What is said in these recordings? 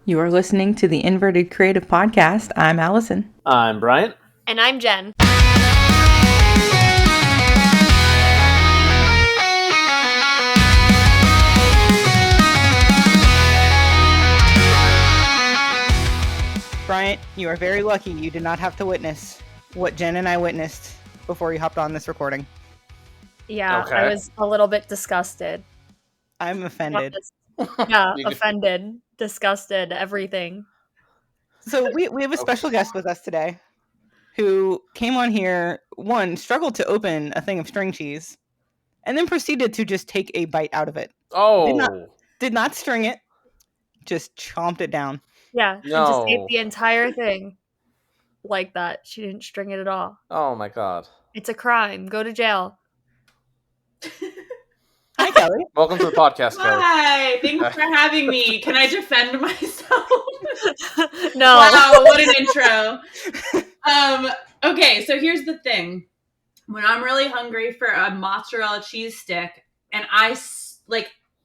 You are listening to the Inverted Creative Podcast. I'm Allison. I'm Bryant. And I'm Jen. Bryant, you are very lucky you did not have to witness what Jen and I witnessed before you hopped on this recording. Yeah, Okay. I was a little bit disgusted. I'm offended. Yeah, offended, disgusted, everything. So we have a special guest with us today who came on here, struggled to open a thing of string cheese, and then proceeded to just take a bite out of it. Oh. Did not string it, just chomped it down. Yeah, she No. just ate the entire thing like that. She didn't string it at all. Oh my god. It's a crime. Go to jail. Hi, Kelly. Welcome to the podcast, Kelly. Hi, thanks for having me. Can I defend myself? No. Wow, what an intro. Okay, so here's the thing. When I'm really hungry for a mozzarella cheese stick and I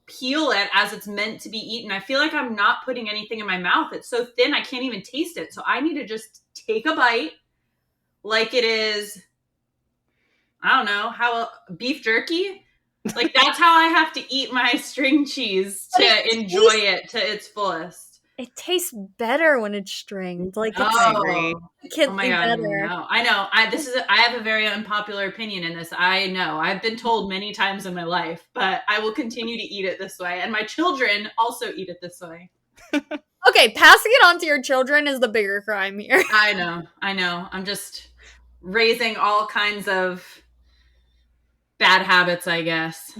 peel it as it's meant to be eaten, I feel like I'm not putting anything in my mouth. It's so thin I can't even taste it. So I need to just take a bite like it is, I don't know, how beef jerky. Like, that's how I have to eat my string cheese to enjoy it to its fullest. It tastes better when it's stringed. Like, agree. it can't Oh my be god! better. No. I know. I have a very unpopular opinion in this. I know. I've been told many times in my life, but I will continue to eat it this way, and my children also eat it this way. Okay, passing it on to your children is the bigger crime here. I know. I'm just raising all kinds of bad habits, I guess.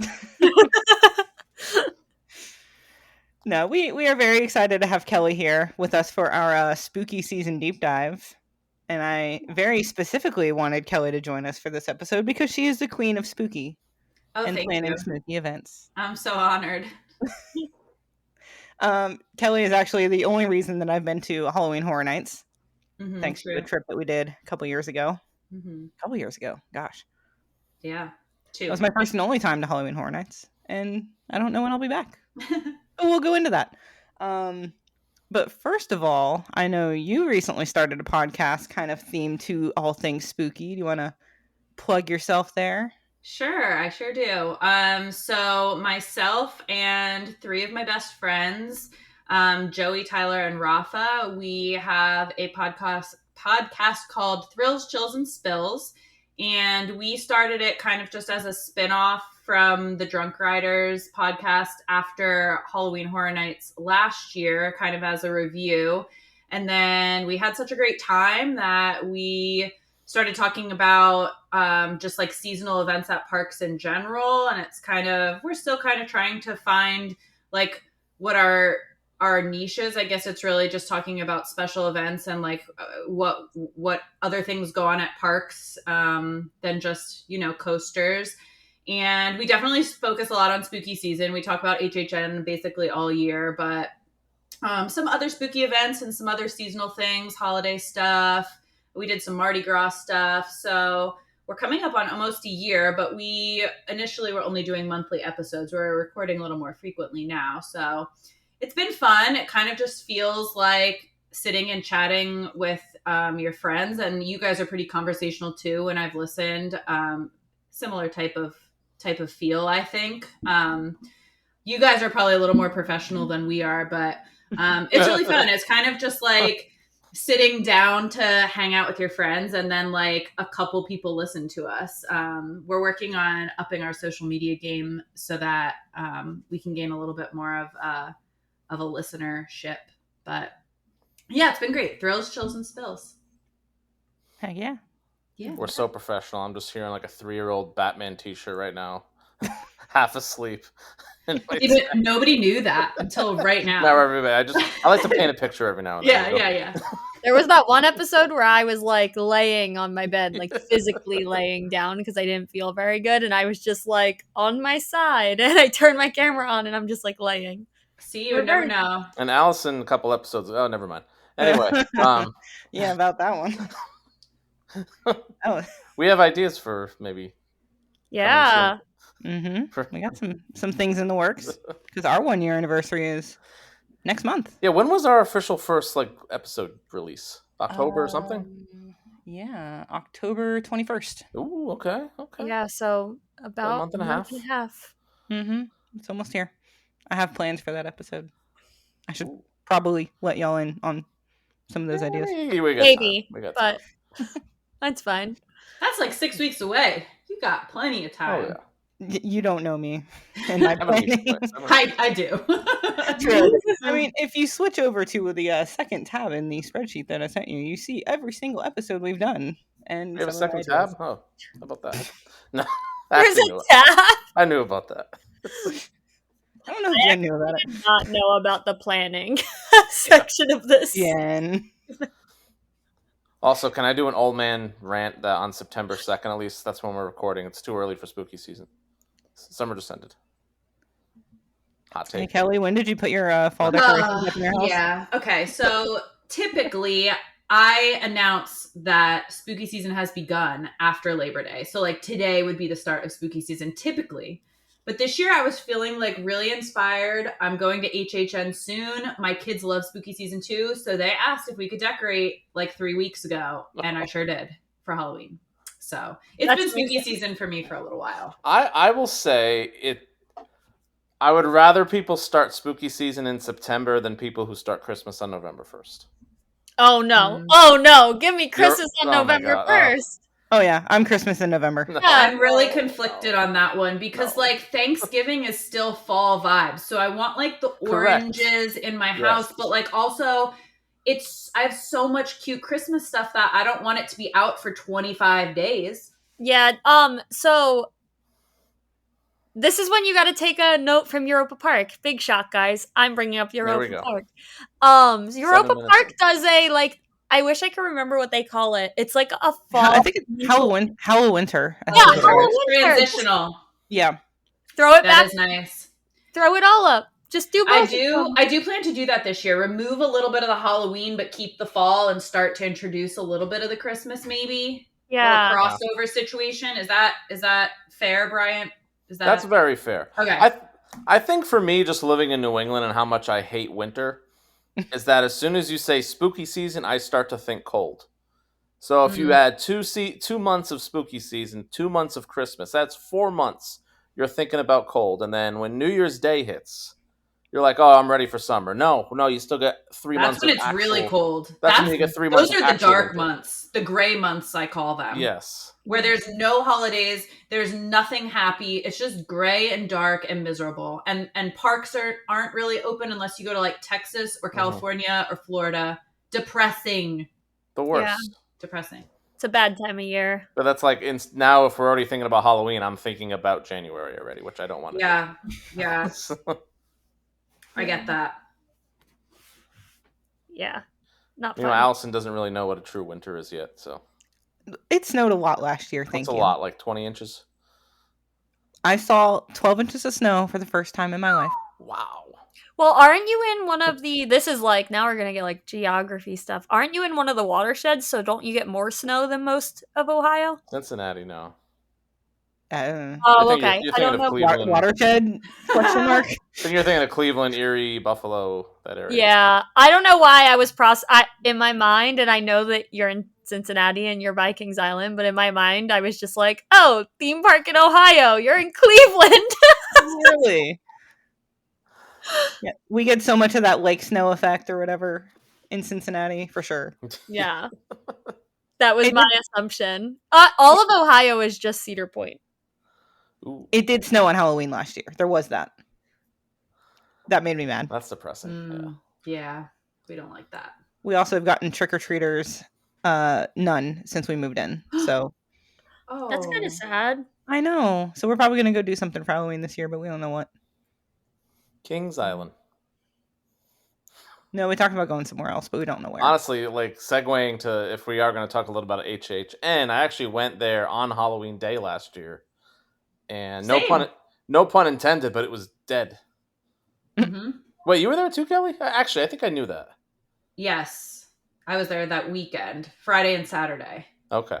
No, we are very excited to have Kelly here with us for our spooky season deep dive. And I very specifically wanted Kelly to join us for this episode because she is the queen of spooky and planning spooky events. I'm so honored. Kelly is actually the only reason that I've been to Halloween Horror Nights, thanks true. to the trip that we did a couple years ago. Mm-hmm. Gosh. Yeah, 2. That was my first and only time to Halloween Horror Nights, and I don't know when I'll be back. But we'll go into that. But first of all, I know you recently started a podcast kind of themed to all things spooky. Do you want to plug yourself there? Sure, I sure do. So myself and 3 of my best friends, Joey, Tyler, and Rafa, we have a podcast called Thrills, Chills, and Spills. And we started it kind of just as a spinoff from the Drunk Riders podcast after Halloween Horror Nights last year, kind of as a review. And then we had such a great time that we started talking about just like seasonal events at parks in general. And it's we're still kind of trying to find like what our niches. I guess it's really just talking about special events and like what other things go on at parks than just, coasters. And we definitely focus a lot on spooky season. We talk about HHN basically all year, but some other spooky events and some other seasonal things, holiday stuff. We did some Mardi Gras stuff. So we're coming up on almost a year, but we initially were only doing monthly episodes. We're recording a little more frequently now. So it's been fun. It kind of just feels like sitting and chatting with your friends, and you guys are pretty conversational too. When I've listened, similar type of feel, I think. You guys are probably a little more professional than we are, but it's really fun. It's kind of just like sitting down to hang out with your friends, and then like a couple people listen to us. We're working on upping our social media game so that we can gain a little bit more of a listenership. But yeah, it's been great. Thrills, chills, and spills. Heck yeah. Yeah. We're so professional. I'm just hearing like a 3-year-old Batman t-shirt right now. Half asleep. Nobody knew that until right now. Not everybody. I like to paint a picture every now and then. Yeah. There was that one episode where I was like laying on my bed, like physically laying down because I didn't feel very good. And I was just like on my side, and I turned my camera on and I'm just like laying. See, you would never know. And Allison, a couple episodes. Oh, never mind. Anyway. Yeah, about that one. We have ideas for maybe. Yeah. We got some things in the works because our 1-year anniversary is next month. Yeah, when was our official first episode release? October or something? Yeah, October 21st. Ooh, okay. Yeah, so about month and a month and a half. Mm-hmm. It's almost here. I have plans for that episode. I should Ooh. probably let y'all in on some of those ideas. We got Maybe, time. We got but time. that's fine. That's like 6 weeks away. You got plenty of time. Oh yeah. You don't know me and my 7 weeks planning. away. I do. True. I mean, if you switch over to the second tab in the spreadsheet that I sent you, you see every single episode we've done. And We have a some of the second ideas. tab? Oh, how about that? No. There's Actually, a tab. I knew about that. I don't know if Jen knew about I it. did not know about the planning section of this. Jen. Also, can I do an old man rant that on September 2nd, at least? That's when we're recording. It's too early for spooky season. Summer just ended. Hot Hey, take. Kelly, when did you put your fall decorations up in your house? Yeah. Okay. So typically, I announce that spooky season has begun after Labor Day. So, like, today would be the start of spooky season, typically. But this year, I was feeling like really inspired. I'm going to HHN soon. My kids love spooky season too. So, they asked if we could decorate like 3 weeks ago. And I sure did for Halloween. So, it's That's been spooky amazing. season for me for a little while. I will say it. I would rather people start spooky season in September than people who start Christmas on November 1st. Oh no! Mm. Oh no! Give me Christmas on oh my November God. 1st. Oh, yeah. I'm Christmas in November. No. Yeah. I'm really conflicted on that one because No. like Thanksgiving is still fall vibes. So I want like the Correct. oranges in my Yes. house, but like also I have so much cute Christmas stuff that I don't want it to be out for 25 days. Yeah. So this is when you got to take a note from Europa Park. Big shock, guys! I'm bringing up There we Europa go. Park. 7 Europa minutes Park in. does a like. I wish I could remember what they call it. It's like a fall. I think it's Halloween. Hallowinter. I Yeah, think is what it is. Halloween. Transitional. Yeah. Throw it That back. is nice. Throw it all up. Just do both. I do plan to do that this year. Remove a little bit of the Halloween, but keep the fall and start to introduce a little bit of the Christmas, maybe. Yeah. A little crossover situation. Is that fair, Bryant? That's very fair. Okay. I think for me, just living in New England and how much I hate winter, is that as soon as you say spooky season, I start to think cold. So if you add 2 months of spooky season, 2 months of Christmas, that's 4 months you're thinking about cold. And then when New Year's Day hits, you're like, oh, I'm ready for summer. No, you still get 3 months. That's when it's really cold. That's when you get 3 months. Those are the dark months, the gray months, I call them. Yes. Where there's no holidays, there's nothing happy. It's just gray and dark and miserable. And parks aren't really open unless you go to like Texas or California or Florida. Depressing. The worst. Yeah. Depressing. It's a bad time of year. But that's like now if we're already thinking about Halloween, I'm thinking about January already, which I don't want to do. Yeah. I get that. Yeah. Not fun. Allison doesn't really know what a true winter is yet, so. It snowed a lot last year, thank That's you. a lot, like 20 inches. I saw 12 inches of snow for the first time in my life. Wow. Well, aren't you in one of the... This is like... Now we're going to get like geography stuff. Aren't you in one of the watersheds, so don't you get more snow than most of Ohio? Cincinnati, no. Oh, okay. You're I don't thinking of know. Cleveland. Watershed? Question mark? Then you're thinking of Cleveland, Erie, Buffalo, that area. Yeah. I don't know why I was in my mind, and I know that you're in Cincinnati and you're Vikings Island, but in my mind, I was just like, oh, theme park in Ohio. You're in Cleveland. Really? Yeah, we get so much of that lake snow effect or whatever in Cincinnati, for sure. Yeah. That was my assumption. All of Ohio is just Cedar Point. Ooh, It did snow on Halloween last year. There was that. That made me mad. that's depressing. Yeah. We don't like that. We also have gotten trick-or-treaters, none since we moved in. So Oh. That's kind of sad. I know. So we're probably going to go do something for Halloween this year, but we don't know what. Kings Island. No, we talked about going somewhere else, but we don't know where. Honestly, like segueing to if we are going to talk a little about HHN, I actually went there on Halloween Day last year, and no pun intended, but it was dead. Mm-hmm. Wait, you were there too, Kelly? Actually, I think I knew that. Yes. I was there that weekend, Friday and Saturday. Okay.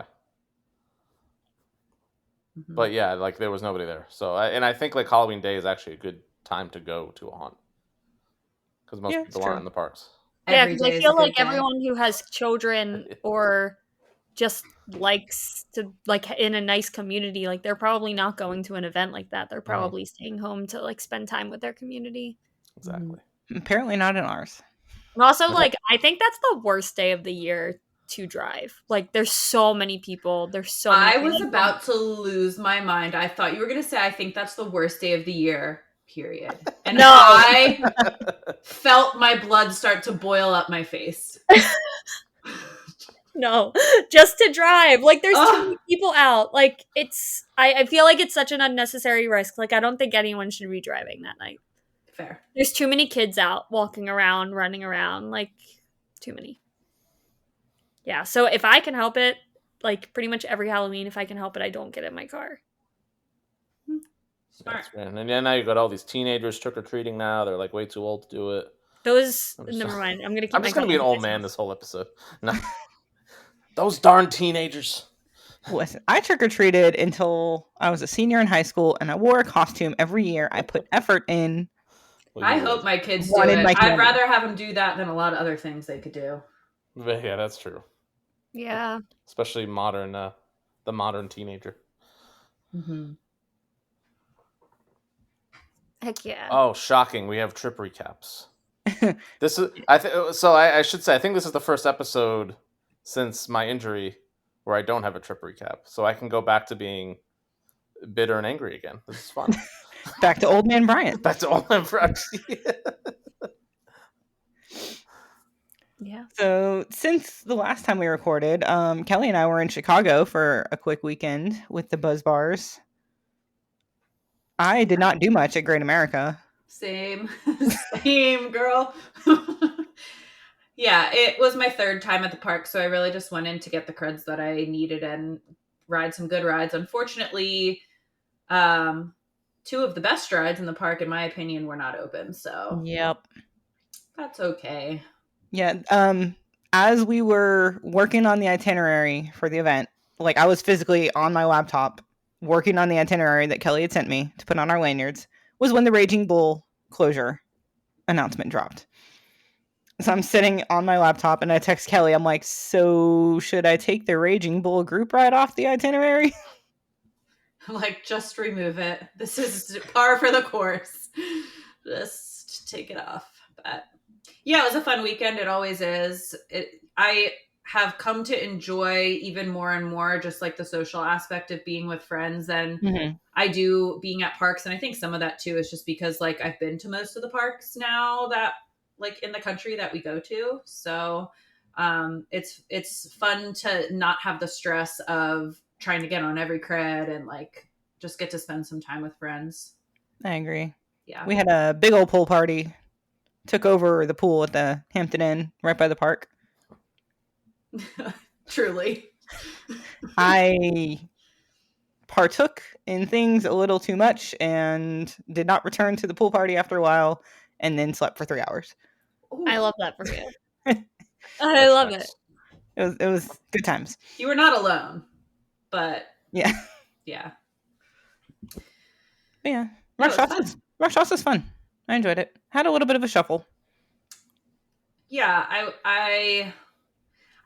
Mm-hmm. But yeah, like there was nobody there. So, I think like Halloween Day is actually a good time to go to a haunt. because most Yeah, it's people aren't true. in the parks. Yeah, Every because I day is a feel good like day. everyone who has children or just likes to, like, in a nice community, like, they're probably not going to an event like that. They're probably staying home to, like, spend time with their community. Exactly. Apparently not in ours. And also, like, I think that's the worst day of the year to drive. Like, there's so many people. There's so many I was people. about to lose my mind. I thought you were going to say, I think that's the worst day of the year, period. And No. I felt my blood start to boil up my face. No, just to drive. Like, there's too Ugh. many people out. Like, I feel like it's such an unnecessary risk. Like, I don't think anyone should be driving that night. Fair. There's too many kids out walking around, running around. Like, too many. Yeah, so if I can help it, like, pretty much every Halloween, if I can help it, I don't get in my car. Smart. That's right. And then now you got all these teenagers trick or treating now. They're like way too old to do it. Never mind. I'm gonna keep I'm my just gonna be an comments old man this whole episode. No, those darn teenagers. Listen, I trick or treated until I was a senior in high school, and I wore a costume every year. I put effort in. Well, I you hope would. my kids do Wanted it. my I'd candy. rather have them do that than a lot of other things they could do. But yeah, that's true. Yeah. Especially the modern teenager. Mm-hmm. Heck yeah. Oh, shocking! We have trip recaps. This is I should say I think this is the first episode since my injury where I don't have a trip recap, so I can go back to being bitter and angry again. This is fun. Back to old man Bryant. Back to all my friends. Yeah. So since the last time we recorded, Kelli and I were in Chicago for a quick weekend with the Buzz Bars. I did not do much at Great America. Same, girl. Yeah, it was my third time at the park, so I really just went in to get the creds that I needed and ride some good rides. Unfortunately, two of the best rides in the park, in my opinion, were not open, so Yep. that's okay. Yeah. As we were working on the itinerary for the event, like I was physically on my laptop working on the itinerary that Kelli had sent me to put on our lanyards, was when the Raging Bull closure announcement dropped. So I'm sitting on my laptop and I text Kelli. I'm like, so should I take the Raging Bull group ride off the itinerary? I'm like, just remove it. This is par for the course. Just take it off. But yeah, it was a fun weekend. It always is. I have come to enjoy even more and more just like the social aspect of being with friends than I do being at parks. And I think some of that too is just because like I've been to most of the parks now that like in the country that we go to. So it's fun to not have the stress of trying to get on every cred and like just get to spend some time with friends. I agree. Yeah. We had a big old pool party. Took over the pool at the Hampton Inn right by the park. Truly. I partook in things a little too much and did not return to the pool party after a while and then slept for 3 hours. Ooh. I love that for you. I love it. It was good times. You were not alone, but yeah. Rush House is fun. I enjoyed it. Had a little bit of a shuffle. Yeah,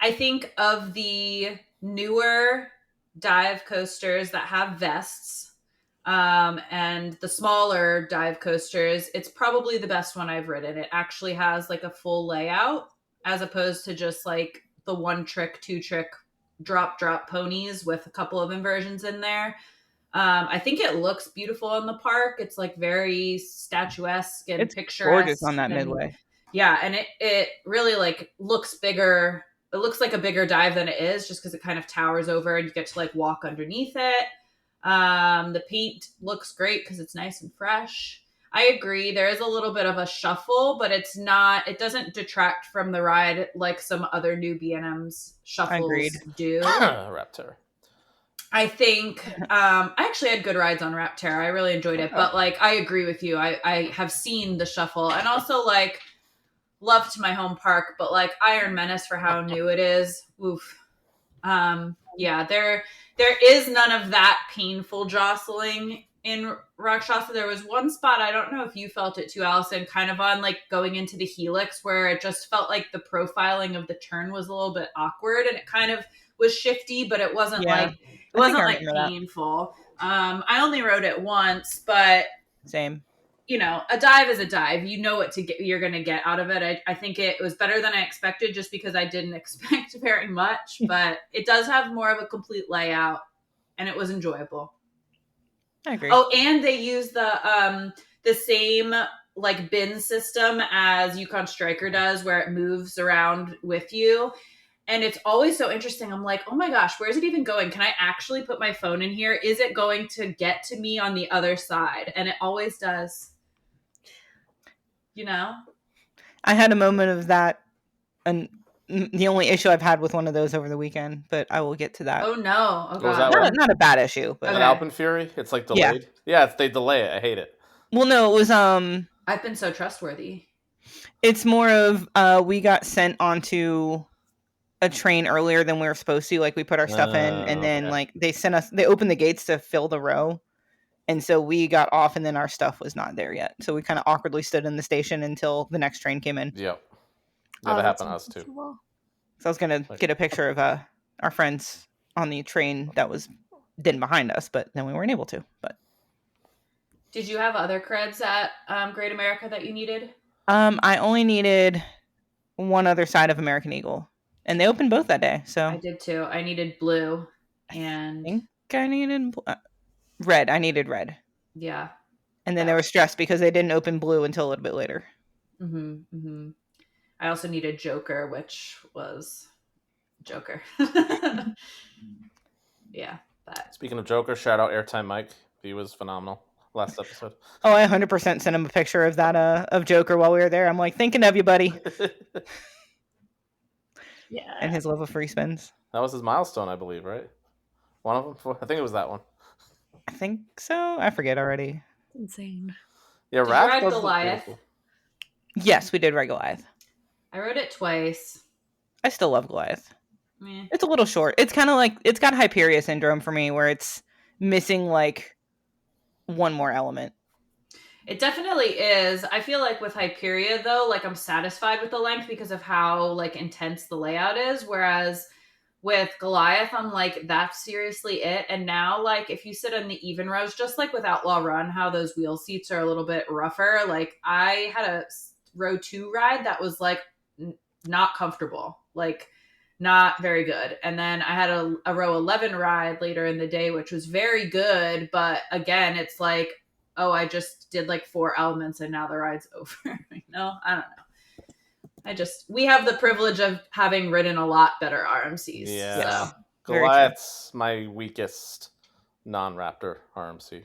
I think of the newer dive coasters that have vests, and the smaller dive coasters, it's probably the best one I've ridden. It actually has like a full layout as opposed to just like the one trick, two trick drop ponies with a couple of inversions in there. I think it looks beautiful in the park. It's like very statuesque and it's picturesque. Gorgeous on that midway. Yeah, and it really like looks bigger. It looks like a bigger dive than it is just because it kind of towers over and you get to like walk underneath it. The paint looks great because it's nice and fresh. I agree. There is a little bit of a shuffle, but it doesn't detract from the ride like some other new B&M's shuffles do. Raptor. I think I actually had good rides on Raptor. I really enjoyed it. But like I agree with you. I have seen the shuffle and also like loved my home park, but like Iron Menace for how new it is. Oof. Yeah, there is none of that painful jostling in Rakshasa, there was one spot, I don't know if you felt it too, Allison, kind of on like going into the helix where it just felt like the profiling of the turn was a little bit awkward and it kind of was shifty, but it wasn't like painful. I only rode it once, but same. You know, a dive is a dive. You know what you're going to get out of it. I think it was better than I expected just because I didn't expect very much, but it does have more of a complete layout and it was enjoyable. I agree. Oh, and they use the same like bin system as Yukon Striker does where it moves around with you. And it's always so interesting. I'm like, oh my gosh, where is it even going? Can I actually put my phone in here? Is it going to get to me on the other side? And it always does. You know? I had a moment of that, and the only issue I've had with one of those over the weekend, but I will get to that. Oh no! Oh was god! that Not a bad issue, but Okay. Alpenfury. It's like delayed. Yeah, they delay it. I hate it. Well, no, it was I've been so trustworthy. It's more of we got sent onto a train earlier than we were supposed to. Like we put our stuff in, and then like they opened the gates to fill the row. And so we got off and then our stuff was not there yet. So we kind of awkwardly stood in the station until the next train came in. Yep. Yeah, that happened to us too. So I was going to get a picture of our friends on the train that was then behind us, but then we weren't able to. But did you have other creds at Great America that you needed? I only needed one other side of American Eagle. And they opened both that day. So I did too. I needed blue and I think I needed red. I needed red. Yeah. And then they were stressed because they didn't open blue until a little bit later. I also needed Joker, which was Joker. Yeah. But speaking of Joker, shout out Airtime Mike. He was phenomenal last episode. Oh, I 100% sent him a picture of that of Joker while we were there. I'm like, thinking of you, buddy. Yeah. And his love of free spins. That was his milestone, I believe, right? One of them? I think it was that one. I think so. I forget already. Insane. Yeah, did you ride Goliath? Yes, we did ride Goliath. I rode it twice. I still love Goliath. Meh. It's a little short. It's kind of like, it's got Hyperia syndrome for me, where it's missing like one more element. It definitely is. I feel like with Hyperia though, like I'm satisfied with the length because of how like intense the layout is. Whereas with Goliath, I'm like, that's seriously it. And now like if you sit in the even rows, just like with Outlaw Run, how those wheel seats are a little bit rougher. Like I had a row 2 ride that was like not comfortable, like not very good. And then I had a row 11 ride later in the day, which was very good. But again, it's like, oh, I just did like 4 elements and now the ride's over. No, I don't know. We have the privilege of having ridden a lot better RMCs. Yeah. So. Goliath's my weakest non-Raptor RMC.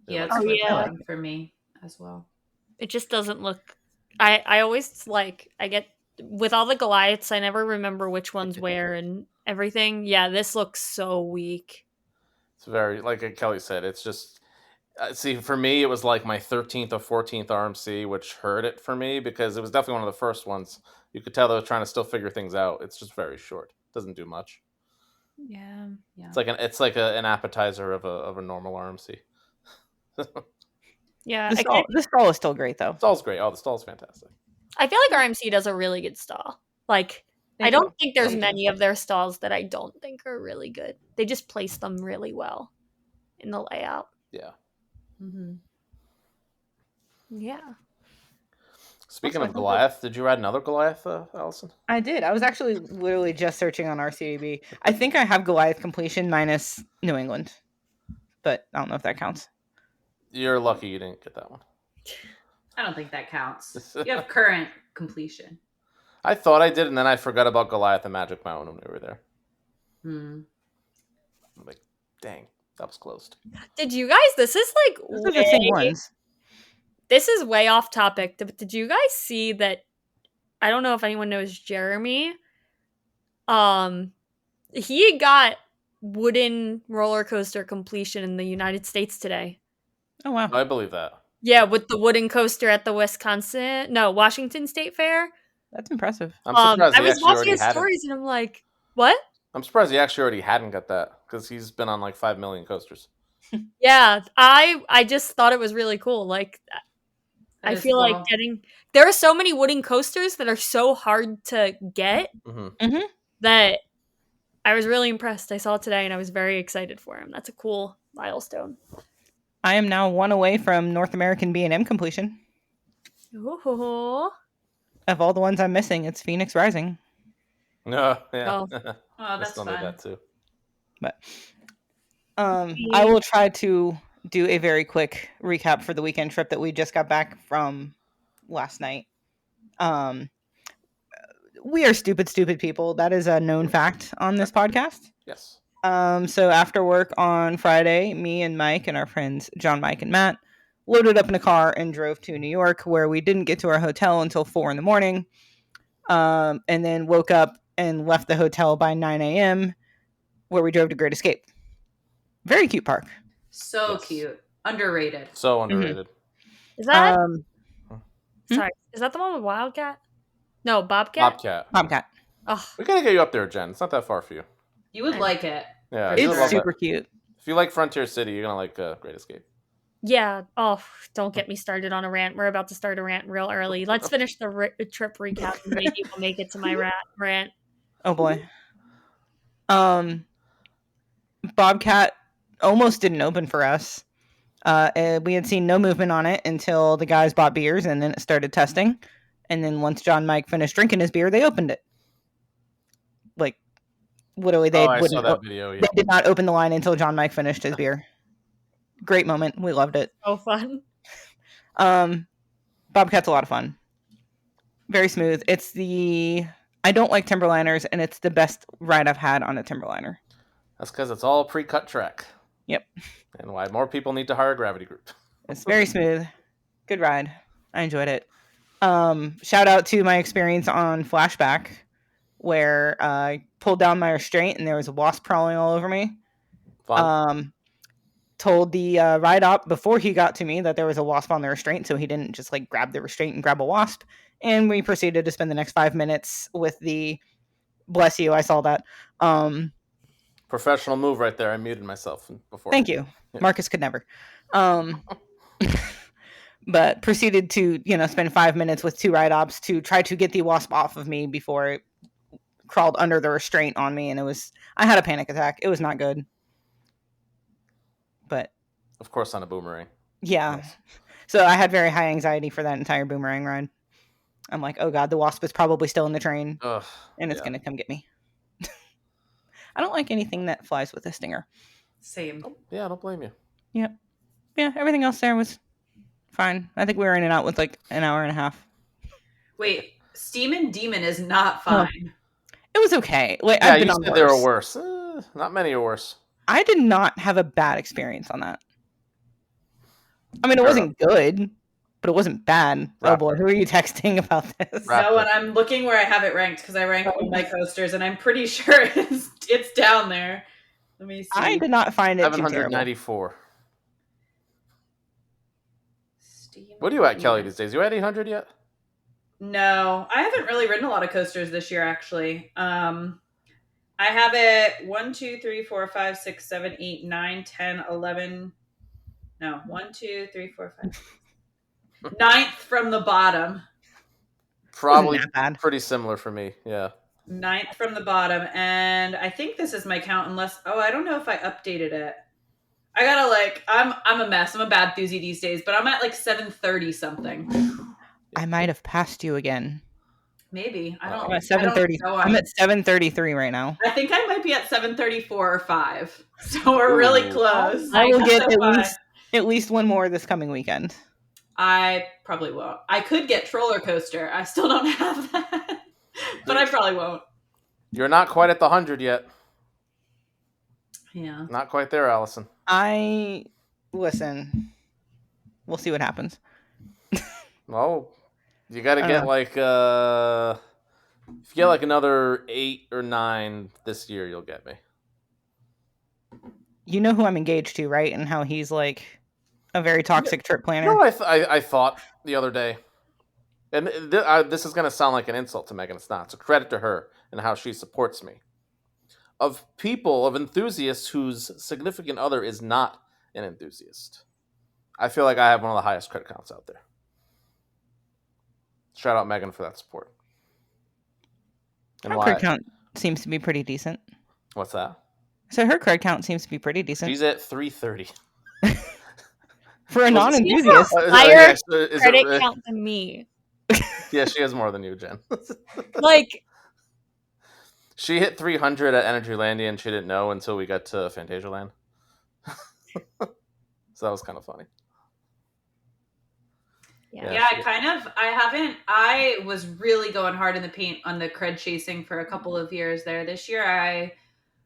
Yeah, it's for me as well. It just doesn't look... I always like... I get... With all the Goliaths, I never remember which one's where and everything. Yeah, this looks so weak. It's very... Like Kelly said, it's just... see, for me, it was like my 13th or 14th RMC, which hurt it for me because it was definitely one of the first ones. You could tell they were trying to still figure things out. It's just very short. It doesn't do much. Yeah. It's like an appetizer of a normal RMC. Yeah. The stall is still great, though. The stall's great. Oh, the stall's fantastic. I feel like RMC does a really good stall. Like, I don't think there's many of their stalls that I don't think are really good. They just place them really well in the layout. Yeah. Mm-hmm. Yeah. Speaking of Goliath, did you ride another Goliath, Allison? I did. I was actually literally just searching on RCAB. I think I have Goliath completion minus New England, but I don't know if that counts. You're lucky you didn't get that one. I don't think that counts. You have current completion. I thought I did, and then I forgot about Goliath and Magic Mountain when we were there. I'm like, dang, that was closed. Did you guys? This is like Those are the same ones. This is way off topic, but did you guys see that? I don't know if anyone knows Jeremy. He got wooden roller coaster completion in the United States today. Oh wow! I believe that. Yeah, with the wooden coaster at the Washington State Fair. That's impressive. I'm surprised I was watching his stories and I'm like, what? I'm surprised he actually already hadn't got that because he's been on like 5 million coasters. Yeah, I just thought it was really cool. Like, I feel like there are so many wooden coasters that are so hard to get that I was really impressed. I saw it today and I was very excited for him. That's a cool milestone. I am now one away from North American B&M completion. Ooh. Of all the ones I'm missing, it's Phoenix Rising. No, yeah. Oh, that's I still fun. need that too. But I will try to do a very quick recap for the weekend trip that we just got back from last night. We are stupid people. That is a known fact on this podcast. Yes. So after work on Friday, me and Mike and our friends John, Mike, and Matt loaded up in a car and drove to New York, where we didn't get to our hotel until 4 a.m. And then woke up and left the hotel by 9 a.m., where we drove to Great Escape. Very cute park. So cute. Underrated. So underrated. Is that sorry, is that the one with Wildcat? No, Bobcat? Bobcat. Oh. We gotta get you up there, Jen. It's not that far for you. You would like it. Yeah, it's super cute. If you like Frontier City, you're gonna like Great Escape. Yeah. Oh, don't get me started on a rant. We're about to start a rant real early. Let's finish the trip recap and maybe we'll make it to my rant. Oh boy. Bobcat almost didn't open for us. We had seen no movement on it until the guys bought beers, and then it started testing. And then once John Mike finished drinking his beer, they opened it. Like, literally, I saw that video. Yeah. They did not open the line until John Mike finished his beer. Great moment. We loved it. So fun. Bobcat's a lot of fun. Very smooth. I don't like Timberliners, and it's the best ride I've had on a Timberliner. That's because it's all pre-cut track. Yep. And why more people need to hire Gravity Group. It's very smooth. Good ride. I enjoyed it. Shout out to my experience on Flashback, where I pulled down my restraint and there was a wasp crawling all over me. Fun. Told the ride op before he got to me that there was a wasp on the restraint, so he didn't just like grab the restraint and grab a wasp. And we proceeded to spend the next 5 minutes with the bless you, I saw that. Professional move right there. I muted myself before. Thank you. Yeah. Marcus could never. But proceeded to, spend 5 minutes with 2 ride ops to try to get the wasp off of me before it crawled under the restraint on me. And I had a panic attack. It was not good. But of course on a boomerang. Yeah. Yes. So I had very high anxiety for that entire boomerang ride. I'm like, oh God, the wasp is probably still in the train. And it's going to come get me. I don't like anything that flies with a stinger. Same. Yeah, I don't blame you. Yep. Yeah, everything else there was fine. I think we were in and out with like an hour and a half. Wait, Steam and Demon is not fine. It was okay. Like, yeah, you said there were worse. Not many are worse. I did not have a bad experience on that. I mean, it wasn't good, but it wasn't bad. Raptor. Oh boy, who are you texting about this? No, and I'm looking where I have it ranked because I rank all my coasters, and I'm pretty sure it's down there. Let me see. I did not find it 794. What are you at, Kelly, these days? You at 800 yet? No, I haven't really ridden a lot of coasters this year, actually. I have it 1, 2, 3, 4, 5, 6, 7, 8, 9, 10, 11. No, 1, 2, 3, 4, 5. 9th from the bottom. Probably pretty similar for me, yeah. 9th from the bottom, and I think this is my count unless... Oh, I don't know if I updated it. I gotta I'm a mess. I'm a bad Thuzy these days, but I'm at 730 something. I might have passed you again. Maybe. I don't. I'm at 730. I'm at 733 right now. I think I might be at 734 or 5. So we're really close. I will get at least one more this coming weekend. I probably won't. I could get Troller Coaster. I still don't have that, but I probably won't. You're not quite at the 100 yet. Yeah. Not quite there, Allison. Listen. We'll see what happens. Well, you got to get if you get another 8 or 9 this year, you'll get me. You know who I'm engaged to, right? And how he's a very toxic trip planner. No, I thought the other day, and this is going to sound like an insult to Megan. It's not. It's a credit to her and how she supports me. of people, of enthusiasts whose significant other is not an enthusiast. I feel like I have one of the highest credit counts out there. Shout out Megan for that support. And Her why? credit count seems to be pretty decent. What's that? So her credit count seems to be pretty decent. She's at 330. For a Was it- non-enthusiast. Higher credit count than me. Yeah, she has more than you, Jen. Like, She hit 300 at Energylandia and she didn't know until we got to Fantasialand. So that was kind of funny. Yeah, I was really going hard in the paint on the cred chasing for a couple of years there. This year, I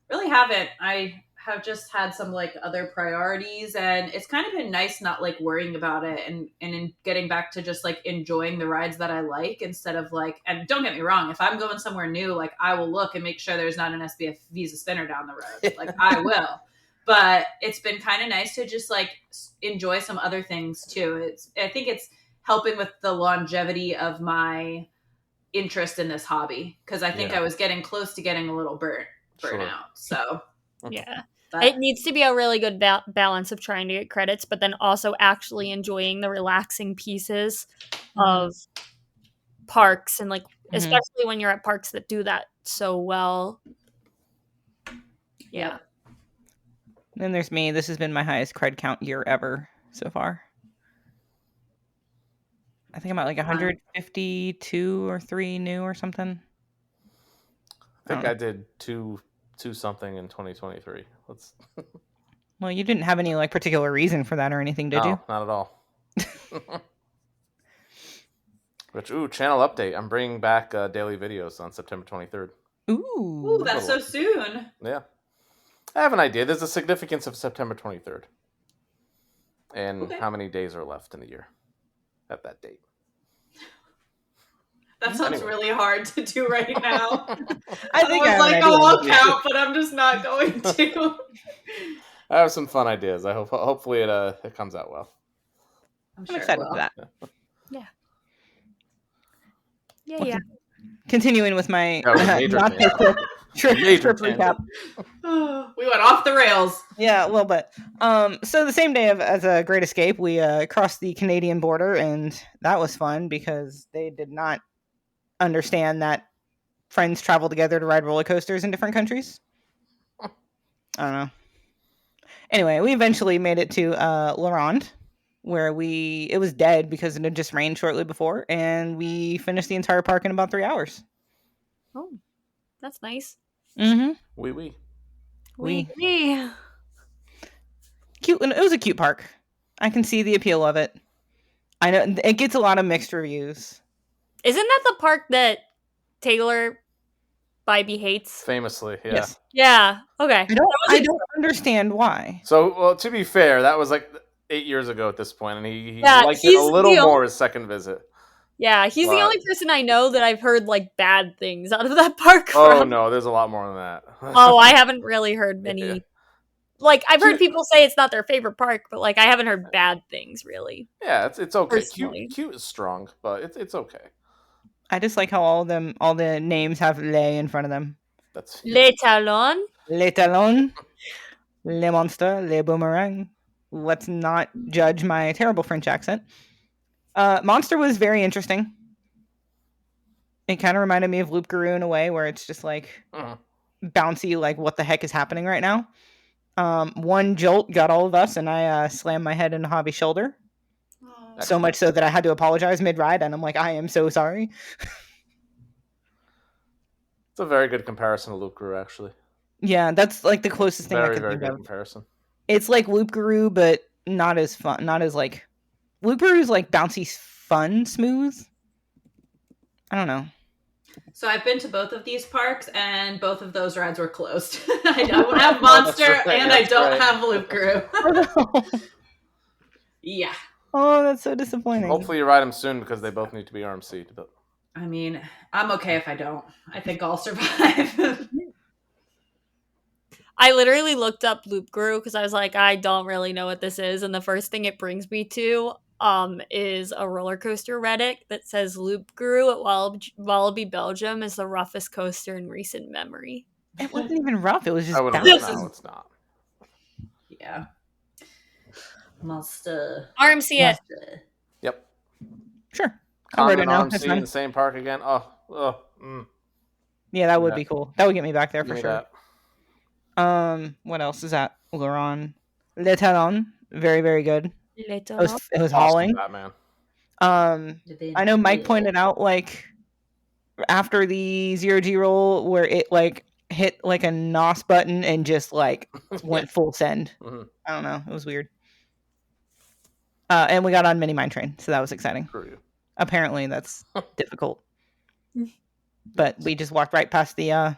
really haven't. I have just had some like other priorities, and it's kind of been nice not like worrying about it and in getting back to just like enjoying the rides that I like instead of like, and don't get me wrong, if I'm going somewhere new, like I will look and make sure there's not an SBF Visa spinner down the road. Like I will. But it's been kind of nice to just like enjoy some other things too. I think it's helping with the longevity of my interest in this hobby because I think I was getting close to getting a little burnt out. So yeah, it needs to be a really good balance of trying to get credits, but then also actually enjoying the relaxing pieces of parks and like, especially when you're at parks that do that so well. Yeah. Then there's me. This has been my highest cred count year ever so far. I think I'm at like 152 or 3 new or something. I think I did two something in 2023. Well, you didn't have any like particular reason for that or anything, did you? Not at all. Which, channel update. I'm bringing back daily videos on September 23rd. Ooh, that's so soon. Yeah. I have an idea. There's a significance of September 23rd. And how many days are left in the year at that date. That sounds really hard to do right now. I think I was like, I'll count, but I'm just not going to. I have some fun ideas. I hope hopefully it comes out well. I'm sure excited for that. Yeah. Continuing with my not so quick trip recap. We went off the rails. Yeah, a little bit. So the same day as a Great Escape, we crossed the Canadian border, and that was fun because they did not understand that friends travel together to ride roller coasters in different countries. I don't know. Anyway, we eventually made it to La Ronde, where it was dead because it had just rained shortly before, and we finished the entire park in about 3 hours. Oh, that's nice. Mm-hmm. Oui. Cute. It was a cute park. I can see the appeal of it. I know it gets a lot of mixed reviews. Isn't that the park that Taylor Bybee hates? Famously, yeah. Yes. Yeah. Okay. I don't understand why. So, well, to be fair, that was like 8 years ago at this point, and he liked it a little more his second visit. Yeah, he's the only person I know that I've heard like bad things out of that park from. Oh no, there's a lot more than that. Oh, I haven't really heard many. Yeah. Like I've heard people say it's not their favorite park, but like I haven't heard bad things really. Yeah, it's okay. Cute is strong, but it's okay. I just like how all the names have "les" in front of them. That's Les Talons, Les Talons, Les Monsters, Les Boomerangs. Let's not judge my terrible French accent. Monster was very interesting. It kind of reminded me of Loop Guru in a way where it's just like bouncy, like what the heck is happening right now. One jolt got all of us, and I slammed my head into Javi's shoulder. So much so that I had to apologize mid-ride, and I'm like, I am so sorry. It's a very good comparison to Loop Guru, actually. Yeah, that's like the closest thing I could think of. Very good comparison. It's like Loop Guru, but not as fun. Not as like Loop Guru's like bouncy, fun, smooth. I don't know. So I've been to both of these parks, and both of those rides were closed. I don't have Monster, and I don't have Loop Guru. Yeah. Oh, that's so disappointing. Hopefully you ride them soon because they both need to be RMC. I mean, I'm okay if I don't. I think I'll survive. I literally looked up Loop Guru because I was like, I don't really know what this is, and the first thing it brings me to is a roller coaster Reddit that says Loop Guru at Wallaby, Belgium is the roughest coaster in recent memory. It wasn't even rough. It was just I wouldn't. bouncy. No, it's not. Yeah. Monster. RMC it. Yep. Sure. I'll write it Condon now. That's RMC in fine. the same park again. Yeah, that would Yeah. be cool. That would get me back there Give for me sure. that. What else is that? Le Talon. Very, very good. It was Awesome, hauling. Batman. I know Mike pointed out, like, after the 0G roll where it, like, hit, like, a NOS button and just, like, went full send. Mhm. I don't know. It was weird. And we got on Mini Mine Train, so that was exciting. Screw you. Apparently, that's difficult. But we just walked right past the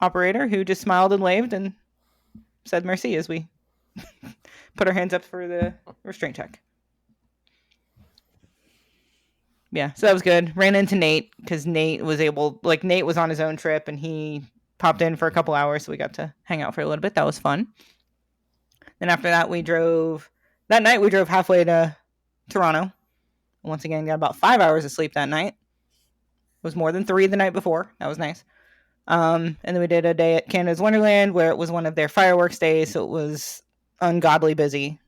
operator, who just smiled and waved and said merci as we put our hands up for the restraint check. Yeah, so that was good. Ran into Nate because Nate was on his own trip and he popped in for a couple hours, so we got to hang out for a little bit. That was fun. Then after that, that night we drove halfway to Toronto. Once again, got about 5 hours of sleep that night. It was more than 3 the night before. That was nice. And then we did a day at Canada's Wonderland where it was one of their fireworks days, so it was ungodly busy.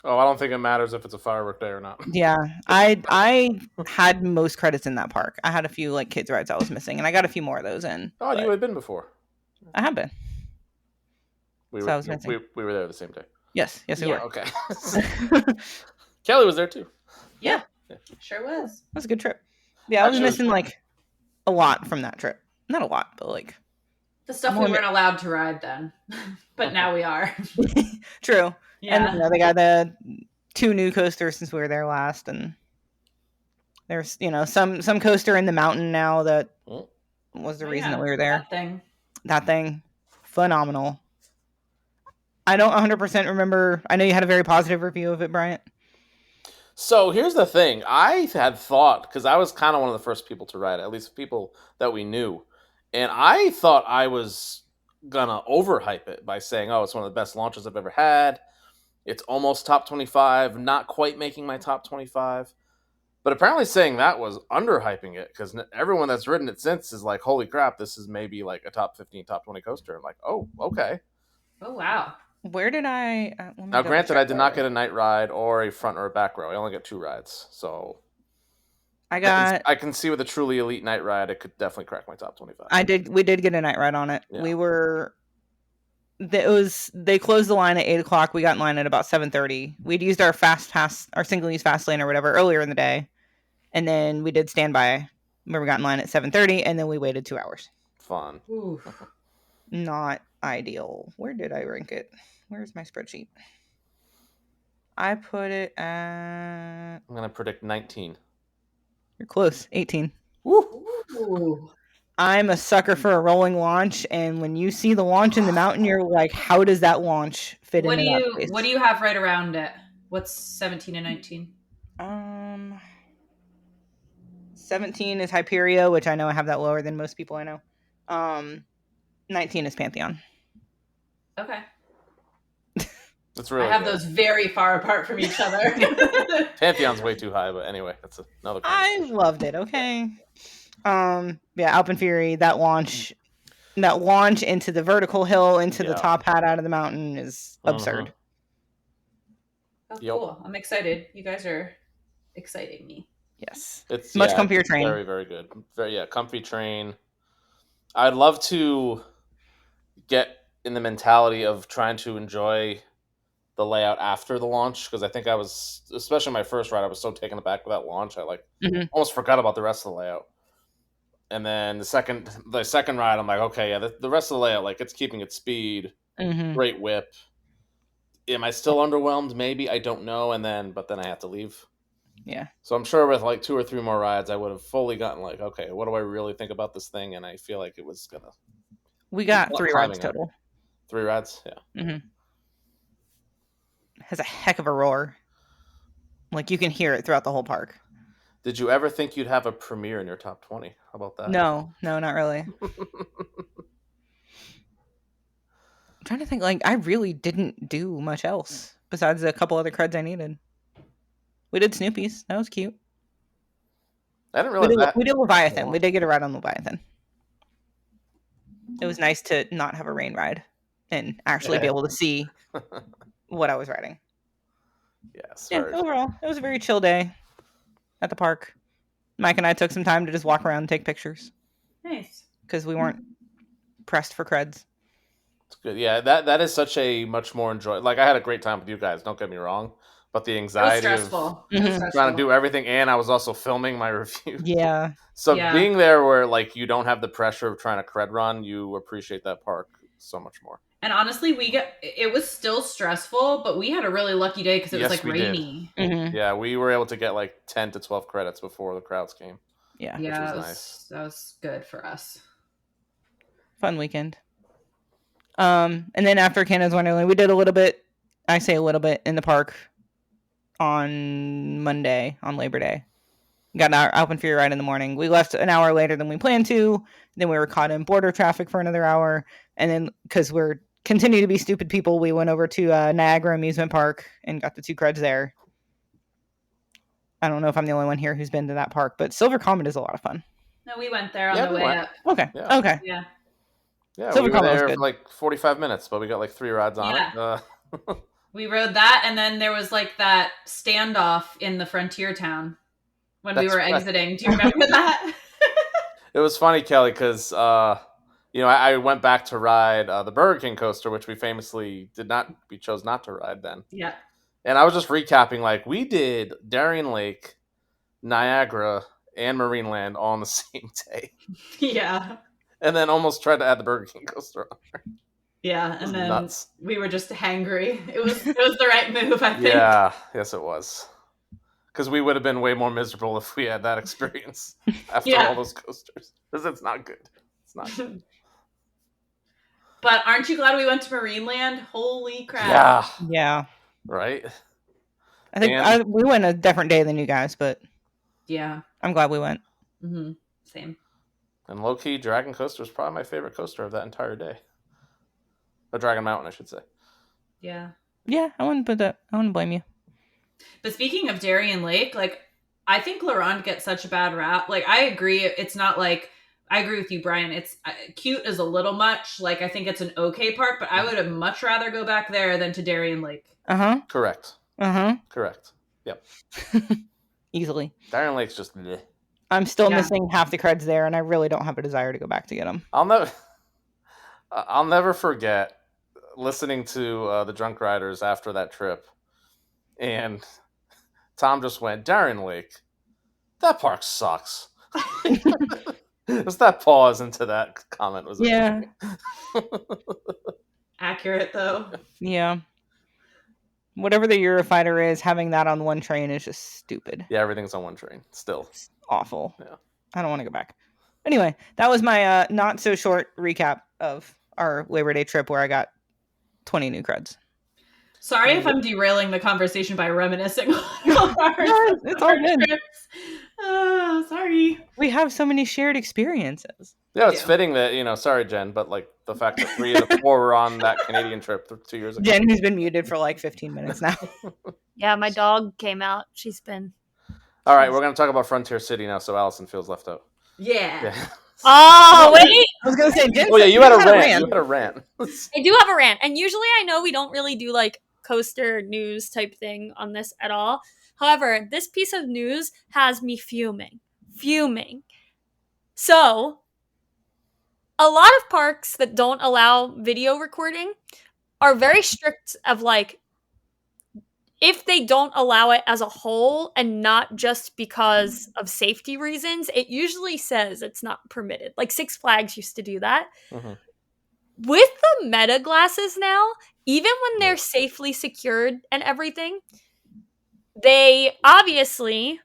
Oh, I don't think it matters if it's a firework day or not. Yeah, I had most credits in that park. I had a few like kids rides I was missing, and I got a few more of those in. Oh, you had been before. I have been. We So were, I was missing. we were there the same day. Yes, we were. Okay. Kelly was there too. Yeah, sure was. That was a good trip. Yeah, I was missing like a lot from that trip. Not a lot, but like the stuff we weren't allowed to ride then, but now we are. True. Yeah. And they got the 2 new coasters since we were there last, and there's some coaster in the mountain now that was the reason that we were there. That thing, phenomenal. I don't 100% remember. I know you had a very positive review of it, Bryant. So here's the thing. I had thought, because I was kind of one of the first people to ride it, at least people that we knew. And I thought I was going to overhype it by saying, oh, it's one of the best launches I've ever had. It's almost top 25, not quite making my top 25. But apparently saying that was underhyping it, because everyone that's ridden it since is like, holy crap, this is maybe like a top 15, top 20 coaster. I'm like, oh, okay. Oh, wow. Where did I... now, granted, I did not get a night ride or a front or a back row. I only got 2 rides. So I can see with a truly elite night ride, it could definitely crack my top 25. We did get a night ride on it. Yeah. They closed the line at 8 o'clock. We got in line at about 7:30. We'd used our fast pass, our single use fast lane or whatever earlier in the day. And then we did standby where we got in line at 7:30, and then we waited 2 hours. Fun. Not ideal. Where did I rank it? Where's my spreadsheet? I put it at... I'm going to predict 19. You're close. 18. Woo! I'm a sucker for a rolling launch, and when you see the launch in the mountain, you're like, how does that launch fit into that place? What do you have right around it? What's 17 and 19? 17 is Hyperia, which I know I have that lower than most people I know. 19 is Pantheon. Okay. That's really I have those very far apart from each other. Pantheon's way too high, but anyway, that's another conversation. I loved it, okay. Alpenfury, that launch into the vertical hill, into the top hat out of the mountain is absurd. Oh, cool. I'm excited. You guys are exciting me. Yes. It's much comfier train. Very, very good. Very, comfy train. I'd love to get in the mentality of trying to enjoy the layout after the launch, because I think I was, especially my first ride, I was so taken aback with that launch. I almost forgot about the rest of the layout. And then the second ride, I'm like, okay, yeah, the rest of the layout, like, it's keeping its speed, great whip. Am I still underwhelmed? Maybe, I don't know. But then I have to leave. Yeah. So I'm sure with like 2 or 3 more rides, I would have fully gotten like, okay, what do I really think about this thing? And I feel like it was gonna. We got 3 rides total. 3 rides, yeah. Has a heck of a roar. Like, you can hear it throughout the whole park. Did you ever think you'd have a premiere in your top 20? How about that? No, not really. I'm trying to think, like, I really didn't do much else besides a couple other creds I needed. We did Snoopy's. That was cute. I didn't realize that. We did Leviathan. We did get a ride on Leviathan. It was nice to not have a rain ride and actually be able to see what I was riding. Yes. Yeah, overall, it was a very chill day at the park. Mike and I took some time to just walk around and take pictures. Nice. Because we weren't pressed for creds. It's good. Yeah, that is such a much more enjoyable. Like, I had a great time with you guys. Don't get me wrong, but the anxiety of trying to do everything, and I was also filming my review. Yeah. So being there where like you don't have the pressure of trying to cred run, you appreciate that park so much more. And honestly, it was still stressful, but we had a really lucky day because it was like rainy. Mm-hmm. Yeah, we were able to get like 10 to 12 credits before the crowds came. Yeah, which was nice. That was good for us. Fun weekend. And then after Canada's Wonderland, we did a little bit. I say a little bit in the park on Monday, on Labor Day. Got an Alpen Fury ride in the morning. We left an hour later than we planned to. Then we were caught in border traffic for another hour. And then, because we're continue to be stupid people, we went over to Niagara Amusement Park and got the 2 creds there. I don't know if I'm the only one here who's been to that park, but Silver Comet is a lot of fun. No, we went there on the way up. Okay. Yeah. Okay. Yeah. Yeah, Silver we were Comet was there good. for like 45 minutes, but we got like 3 rides on it. We rode that, and then there was like that standoff in the frontier town when we were exiting. Do you remember that? It was funny, Kelly, because I went back to ride the Burger King coaster, which we famously chose not to ride then. Yeah. And I was just recapping, like, we did Darien Lake, Niagara, and Marineland all on the same day. Yeah. And then almost tried to add the Burger King coaster on there. Yeah, and then nuts. We were just hangry. It was the right move, I think. Yeah, yes it was. Because we would have been way more miserable if we had that experience after all those coasters. Because it's not good. It's not good. But aren't you glad we went to Marineland? Holy crap. Yeah. Yeah. Right? I think we went a different day than you guys, but yeah, I'm glad we went. Mm-hmm. Same. And low-key, Dragon Coaster is probably my favorite coaster of that entire day. A Dragon Mountain, I should say. Yeah. Yeah, I wouldn't blame you. But speaking of Darien Lake, like, I think La Ronde gets such a bad rap. Like, I agree. It's not like, I agree with you, Brian. It's cute is a little much. Like, I think it's an okay park, but I would have much rather go back there than to Darien Lake. Uh-huh. Correct. Uh-huh. Correct. Yep. Easily. Darien Lake's just bleh. I'm still missing half the creds there, and I really don't have a desire to go back to get them. I'll never forget listening to the Drunk Riders after that trip, and Tom just went, Darien Lake, that park sucks. Just that pause into that comment was amazing. Accurate, though. Yeah. Whatever the Eurofighter is, having that on one train is just stupid. Yeah, everything's on one train. Still. It's awful. Yeah. I don't want to go back. Anyway, that was my not so short recap of our Labor Day trip where I got 20 new creds. Sorry if I'm derailing the conversation by reminiscing on it's all good. trips. Sorry. We have so many shared experiences. Yeah, it's fitting that, sorry, Jen, but like the fact that 3 of the 4 were on that Canadian trip 2 years ago. Jen, who's been muted for like 15 minutes now. Yeah, my dog came out. She's been... All right, we're going to talk about Frontier City now, so Allison feels left out. Yeah. Oh, wait! I was going to say, Jen, you had a rant. You had a rant. I do have a rant. And usually I know we don't really do like coaster news type thing on this at all. However, this piece of news has me fuming. So, a lot of parks that don't allow video recording are very strict of like, if they don't allow it as a whole and not just because of safety reasons, it usually says it's not permitted. Like Six Flags used to do that. Mm-hmm. With the Meta glasses now, even when they're safely secured and everything, they obviously,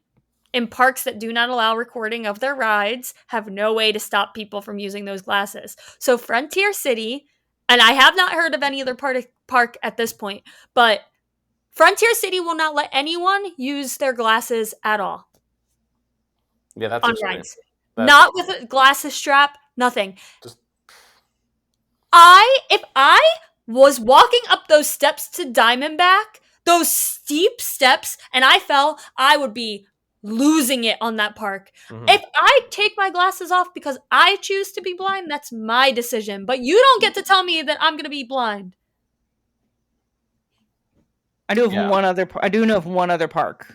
in parks that do not allow recording of their rides, have no way to stop people from using those glasses. So Frontier City, and I have not heard of any other park at this point, but Frontier City will not let anyone use their glasses at all. Yeah, that's on extreme. rides. Not with a glasses strap, nothing. Just... If I was walking up those steps to Diamondback, those steep steps, and I fell, I would be losing it on that park. Mhm. If I take my glasses off because I choose to be blind, that's my decision. But you don't get to tell me that I'm going to be blind. I do have Yeah. one other. I do know of one other park,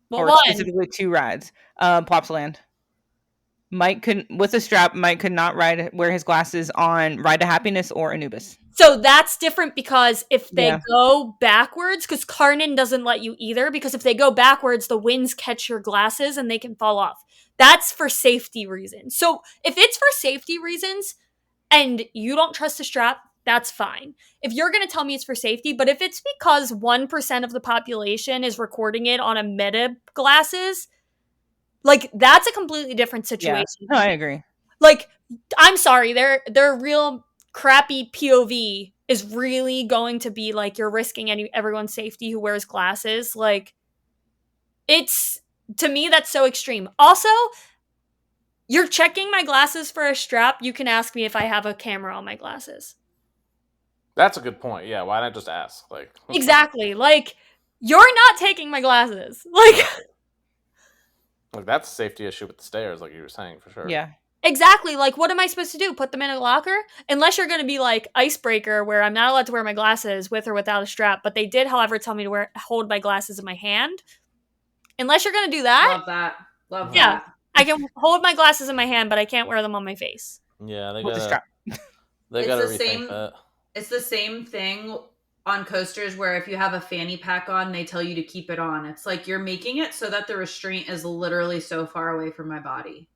Well, or one. specifically 2 rides. Plopsaland. Mike with a strap. Mike could not wear his glasses on Ride to Happiness or Anubis. So that's different because if they Yeah. go backwards, because Karnan doesn't let you either, because if they go backwards, the winds catch your glasses and they can fall off. That's for safety reasons. So if it's for safety reasons and you don't trust the strap, that's fine. If you're going to tell me it's for safety, but if it's because 1% of the population is recording it on a meta glasses, like that's a completely different situation. Yeah. No, I agree. Like, I'm sorry, their real crappy POV is really going to be like you're risking everyone's safety who wears glasses. Like, it's, to me, that's so extreme. Also, you're checking my glasses for a strap. You can ask me if I have a camera on my glasses. That's a good point. Yeah, why not just ask? Like Exactly. Like, you're not taking my glasses. Like, that's a safety issue with the stairs, like you were saying, for sure. Yeah. exactly. Like, what am I supposed to do? Put them in a locker? Unless you're going to be like Icebreaker, where I'm not allowed to wear my glasses with or without a strap. But they did, however, tell me to hold my glasses in my hand. Unless you're going to do that. Love that. Love Yeah. that. I can hold my glasses in my hand, but I can't wear them on my face. Yeah, they With the gotta strap. they It's gotta the rethink same- that. It's the same thing on coasters where if you have a fanny pack on, they tell you to keep it on. It's like you're making it so that the restraint is literally so far away from my body.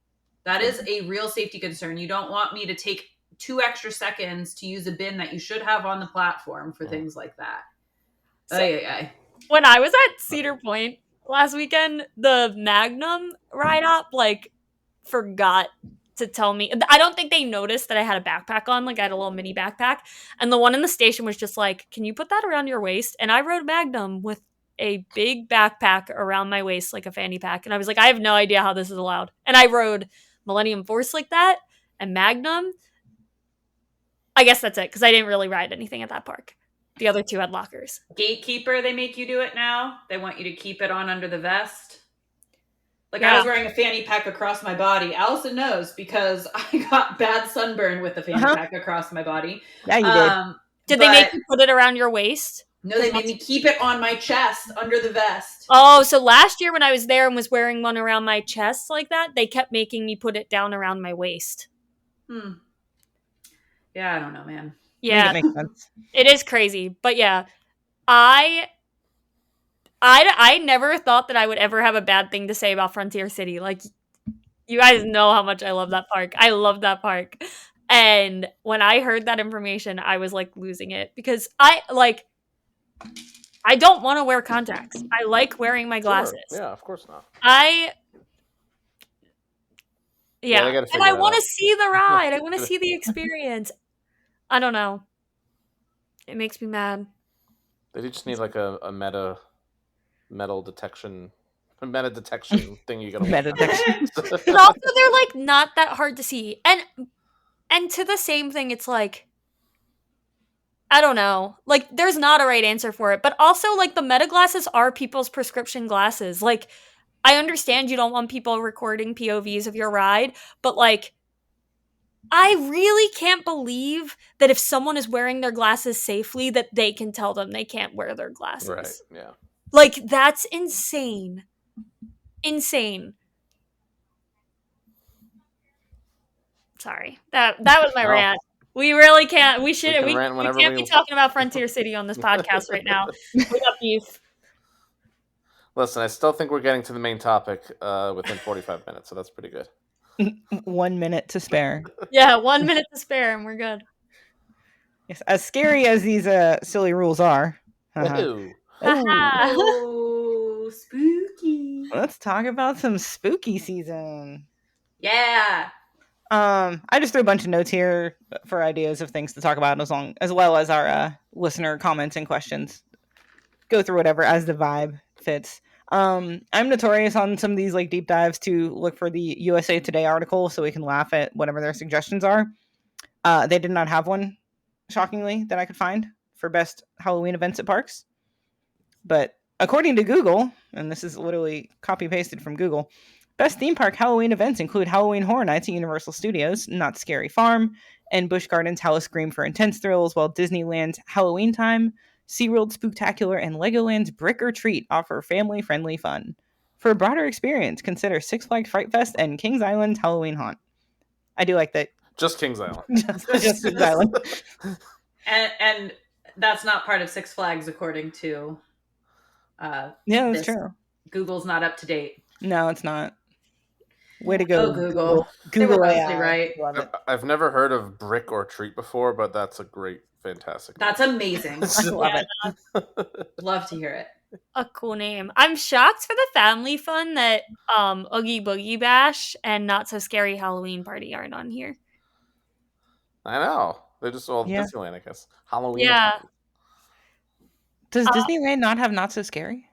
That is a real safety concern. You don't want me to take 2 extra seconds to use a bin that you should have on the platform for things like that. So- When I was at Cedar Point last weekend, the Magnum ride-up, like, forgot to tell me. I don't think they noticed that I had a backpack on. Like, I had a little mini backpack. And the one in the station was just like, can you put that around your waist? And I rode Magnum with a big backpack around my waist, like a fanny pack. And I was like, I have no idea how this is allowed. And I rode Millennium Force like that and Magnum. I guess that's it, because I didn't really ride anything at that park. The other 2 had lockers. Gatekeeper, they make you do it now. They want you to keep it on under the vest. Like, Yeah. I was wearing a fanny pack across my body. Allison knows because I got bad sunburn with the fanny pack across my body. Yeah, you did. Did they make you put it around your waist? No, they made me keep it on my chest under the vest. Oh, so last year when I was there and was wearing one around my chest like that, they kept making me put it down around my waist. Yeah, I don't know, man. Yeah, it makes sense. it is crazy. But yeah, I never thought that I would ever have a bad thing to say about Frontier City. Like, you guys know how much I love that park. I love that park. And when I heard that information, I was like losing it because I don't want to wear contacts. I like wearing my glasses. Sure. Yeah, of course not. Yeah, they gotta and figure I it want to out. see the ride. I want to see the experience. I don't know. It makes me mad. They just need like a meta detection thing you gotta Meta detection. But also, they're like not that hard to see, and to the same thing, it's like, I don't know. Like, there's not a right answer for it. But also, like, the meta glasses are people's prescription glasses. Like, I understand you don't want people recording POVs of your ride, but like, I really can't believe that if someone is wearing their glasses safely, that they can tell them they can't wear their glasses. Right, yeah. Like, that's insane. Insane. Sorry. That was my rant. We really can't. We can't be talking about Frontier City on this podcast right now. We got beef. Listen, I still think we're getting to the main topic within 45 minutes, so that's pretty good. 1 minute to spare. Yeah, 1 minute to spare, and we're good. Yes, as scary as these silly rules are. Ooh. Oh, spooky. Let's talk about some spooky season. Yeah. I just threw a bunch of notes here for ideas of things to talk about, as well as our listener comments and questions. Go through whatever as the vibe fits. I'm notorious on some of these like deep dives to look for the USA Today article so we can laugh at whatever their suggestions are. They did not have one, shockingly, that I could find for best Halloween events at parks. But According to Google, and this is literally copy pasted from Google, best theme park Halloween events include Halloween Horror Nights at Universal Studios, Knott's Scary Farm, and Busch Gardens Howl-O-Scream for intense thrills, while Disneyland's Halloween Time, SeaWorld Spooktacular, and Legoland's Brick or Treat offer family-friendly fun. For a broader experience, consider Six Flags Fright Fest and Kings Island's Halloween Haunt. I do like that. Just Kings Island. just Kings Island. And that's not part of Six Flags, according to yeah, that's true. Google's not up to date. No, it's not. Way to go, Google. Google they were AI. mostly right. I've never heard of Brick or Treat before, but that's a great, fantastic name. That's amazing. I love it. Love to hear it. A cool name. I'm shocked for the family fun that Oogie Boogie Bash and Not So Scary Halloween Party aren't on here. I know. They're just all Disneyland, I guess. Halloween. Yeah. Does Disneyland not have Not So Scary?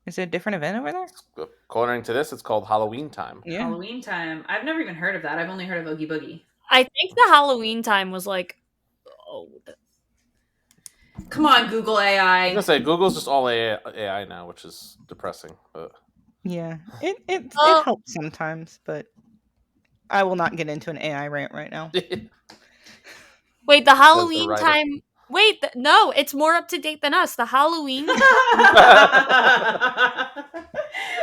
Is it a different event over there? According to this, it's called Halloween Time. Yeah. Halloween Time. I've never even heard of that. I've only heard of Oogie Boogie. I think the Halloween Time was like old. Come on, Google AI. I was gonna say Google's just all AI now, which is depressing. But yeah, it helps sometimes, but I will not get into an AI rant right now. Wait, the Halloween Time. Wait, no, it's more up to date than us. The Halloween.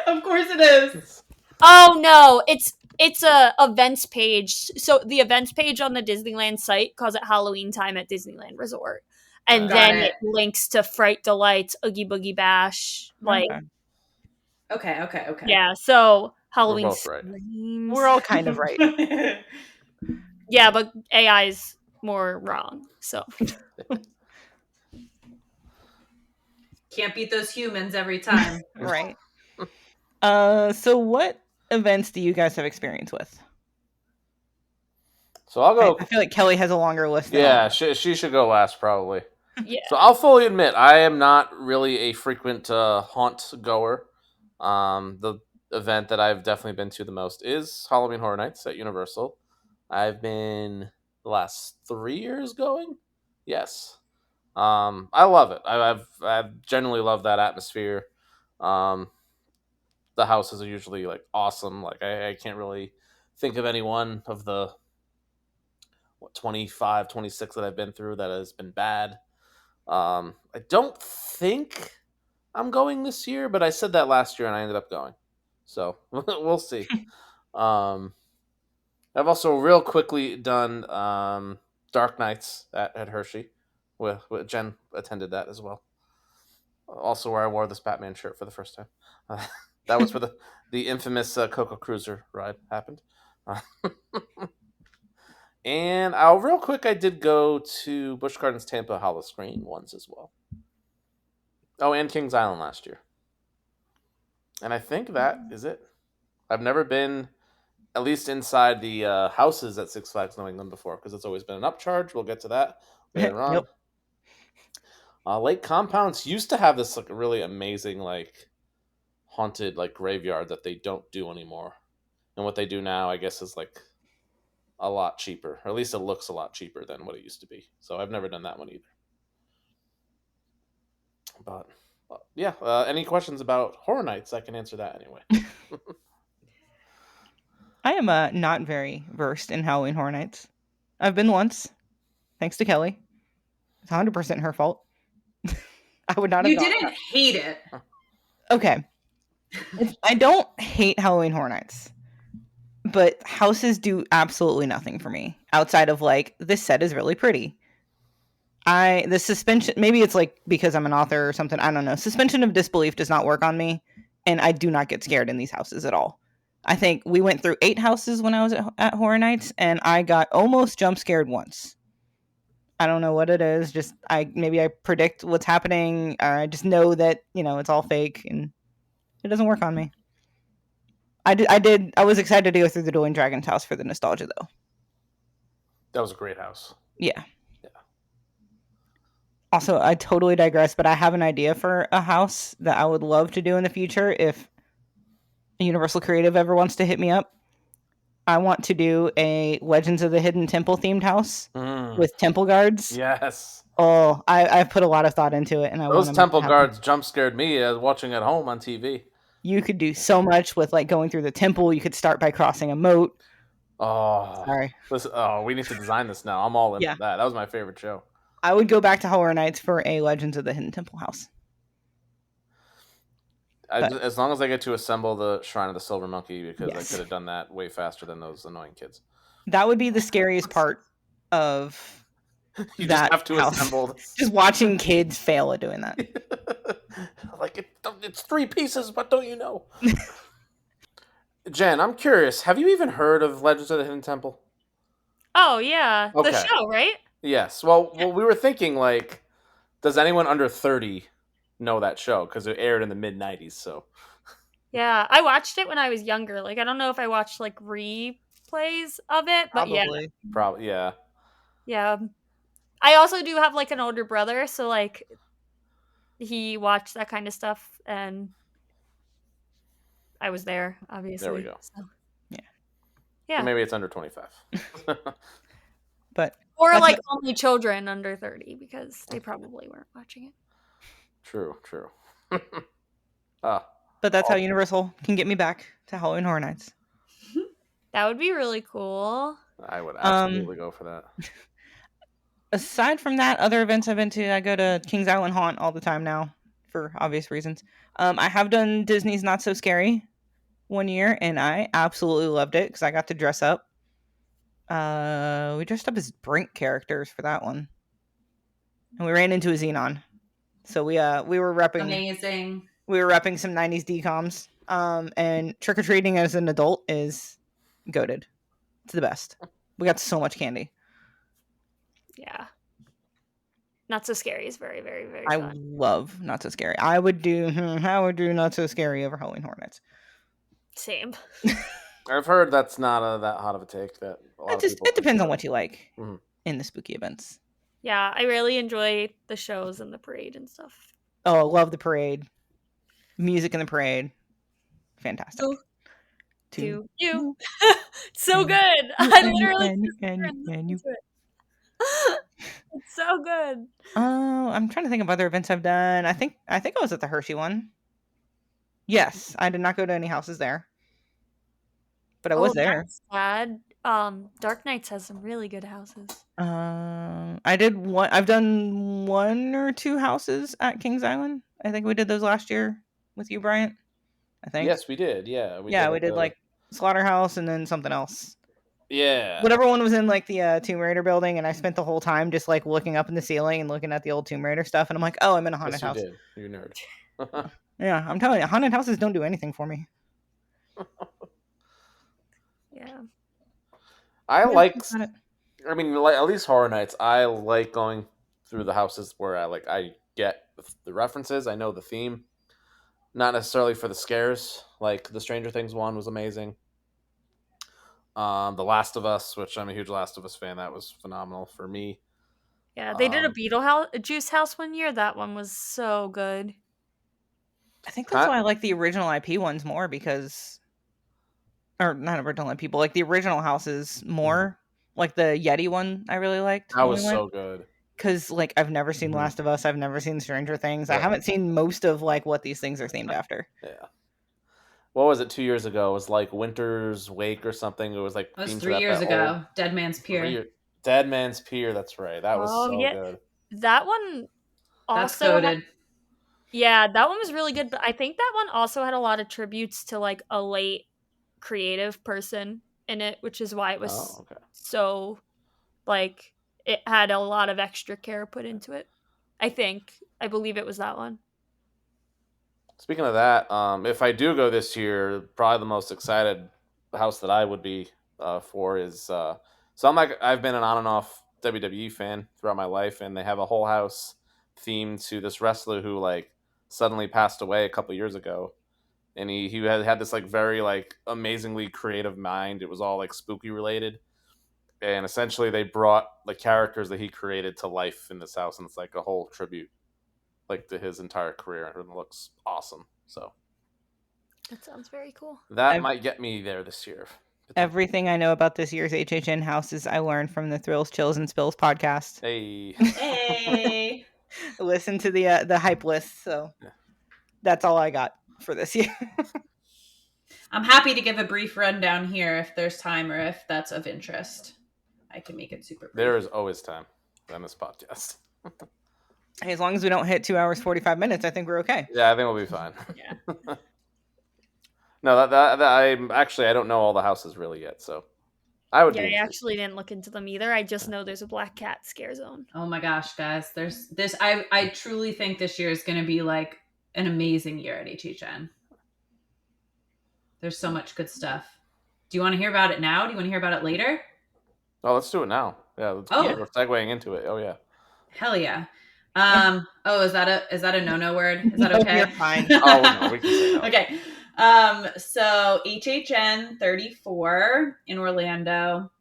Of course it is. Oh no, it's a events page. So the events page on the Disneyland site calls it Halloween Time at Disneyland Resort. And then it links to Fright Delights, Oogie Boogie Bash. Like, okay. Yeah, so Halloween. We're both right. We're all kind of right. Yeah, but AI's more wrong. So can't beat those humans every time. Right. So what events do you guys have experience with? So I'll go. I feel like Kelly has a longer list. Yeah, she should go last probably. Yeah. So I'll fully admit I am not really a frequent haunt goer. The event that I've definitely been to the most is Halloween Horror Nights at Universal. I've been the last 3 years going. Yes. I love it. I've genuinely loved that atmosphere. The houses are usually like awesome. Like I can't really think of any one of the 25, 26 that I've been through that has been bad. I don't think I'm going this year, but I said that last year and I ended up going. So we'll see. I've also real quickly done Dark Nights at Hershey. With Jen attended that as well. Also, where I wore this Batman shirt for the first time. That was for the infamous Coco Cruiser ride happened. And real quick, I did go to Busch Gardens Tampa Howl-O-Scream once as well. Oh, and Kings Island last year. And I think that is it. I've never been, at least inside the houses at Six Flags New England before, because it's always been an upcharge. We'll get to that later on. Yep. Lake Compounds used to have this like really amazing like haunted like graveyard that they don't do anymore. And what they do now, I guess, is like a lot cheaper, or at least it looks a lot cheaper than what it used to be. So I've never done that one either. But yeah, any questions about Horror Nights? I can answer that anyway. I am not very versed in Halloween Horror Nights. I've been once, thanks to Kelly. It's 100% her fault. I would not have. You didn't hate it. Okay. I don't hate Halloween Horror Nights. But houses do absolutely nothing for me outside of like, this set is really pretty. The suspension, maybe it's like because I'm an author or something, I don't know. Suspension of disbelief does not work on me, and I do not get scared in these houses at all. I think we went through 8 houses when I was at Horror Nights, and I got almost jump scared once. I don't know what it is. Just maybe I predict what's happening, or I just know that, it's all fake, and it doesn't work on me. I was excited to go through the Dueling Dragons house for the nostalgia, though. That was a great house. Yeah. Also, I totally digress, but I have an idea for a house that I would love to do in the future if Universal Creative ever wants to hit me up. I want to do a Legends of the Hidden Temple themed house with temple guards. Yes. Oh, I've put a lot of thought into it, and I want Those to make it temple happen. guards jump scared me as watching at home on TV. You could do so much with like going through the temple. You could start by crossing a moat. Oh, Sorry. listen, we need to design this now. I'm all in Yeah. for that. That was my favorite show. I would go back to Horror Nights for a Legends of the Hidden Temple house. But- As long as I get to assemble the Shrine of the Silver Monkey, because I Yes. could have done that way faster than those annoying kids. That would be the scariest part of You that just have to house. assemble this. Just watching kids fail at doing that. Like it's 3 pieces, but don't you know? Jen, I'm curious. Have you even heard of Legends of the Hidden Temple? Oh yeah, Okay. the show, right? Yes. Well, we were thinking like, does anyone under 30 know that show? Because it aired in the mid 90s. So Yeah, I watched it when I was younger. Like I don't know if I watched like replays of it, but probably yeah. yeah. I also do have like an older brother, so like he watched that kind of stuff, and I was there, obviously. There we go. So. Yeah. So maybe it's under 25. But or that's like only children under 30 because they probably weren't watching it. True. But that's how Universal can get me back to Halloween Horror Nights. That would be really cool. I would absolutely go for that. Aside from that, other events I've been to, I go to Kings Island Haunt all the time now for obvious reasons. I have done Disney's Not So Scary one year, and I absolutely loved it because I got to dress up. We dressed up as Brink characters for that one, and we ran into a Xenon. So we were repping. Amazing. We were repping some 90s DComs. And trick or treating as an adult is goated. It's the best. We got so much candy. Yeah. Not So Scary is very, very, very I fun. love Not So Scary. I would do Not So Scary over Halloween Hornets. Same. I've heard that's not that hot of a take. That a lot of people It depends on consider. what you like Mhm. in the spooky events. Yeah, I really enjoy the shows and the parade and stuff. Oh, I love the parade. Music in the parade. Fantastic. To you. So good. I literally and you. It's so good. Oh, I'm trying to think of other events I've done. I think I was at the Hershey one. Yes, I did not go to any houses there, but I was there. That's sad. Dark Knights has some really good houses. I did one. I've done 1 or 2 houses at Kings Island. I think we did those last year with you, Bryant. I think. Yes, we did. Yeah, we did like Slaughterhouse and then something else. Yeah. Whatever one was in like the Tomb Raider building, and I spent the whole time just like looking up in the ceiling and looking at the old Tomb Raider stuff, and I'm like, oh, I'm in a haunted house. Yes, you did. You nerd. Yeah, I'm telling you, haunted houses don't do anything for me. Yeah. I mean, like, at least Horror Nights, I like going through the houses where I get the references, I know the theme. Not necessarily for the scares. Like the Stranger Things one was amazing. The Last of Us, which I'm a huge Last of Us fan, that was phenomenal for me. Yeah, they did a Beetlejuice house one year. That one was so good. I think that's why I like the original IP ones more because, or not original IP, but like the original houses more. Like the Yeti one, I really liked. That was so good. Because like I've never seen Last of Us, I've never seen Stranger Things. I haven't seen most of like what these things are themed after. Yeah. What was it 2 years ago? It was like Winter's Wake or something. It was like it was 3 years ago. Dead Man's Pier. Dead Man's Pier. That's right. That was so good. That one also. That's yeah, that one was really good. But I think that one also had a lot of tributes to like a late creative person in it, which is why it was so like it had a lot of extra care put into it. I believe it was that one. Speaking of that, if I do go this year, probably the most excited house that I would be for is so I've been an on and off WWE fan throughout my life, and they have a whole house themed to this wrestler who like suddenly passed away a couple years ago, and he had this like very like amazingly creative mind. It was all like spooky related, and essentially they brought the characters that he created to life in this house, and it's like a whole tribute like to his entire career, and it looks awesome. So that sounds very cool. That might get me there this year Everything I know about this year's HHN houses I learned from the Thrills, Chills, and Spills podcast. Hey. Listen to the hype list. So that's all I got for this year. I'm happy to give a brief rundown here if there's time or if that's of interest. I can make it super brief. There is always time on this podcast. As long as we don't hit 2 hours 45 minutes, I think we're okay. Yeah, I think we'll be fine. Yeah. No, that I don't know all the houses really yet, so I would. Yeah, be I actually didn't look into them either. I just know there's a black cat scare zone. Oh my gosh, guys. There's this. I truly think this year is going to be like an amazing year at HHN. There's so much good stuff. Do you want to hear about it now? Do you want to hear about it later? Oh, let's do it now. Yeah, we're segueing into it. Oh yeah. Hell yeah. Oh, is that a no word? Is that okay? You're fine. Oh no, we can say no. Okay. So HHN 34 in Orlando.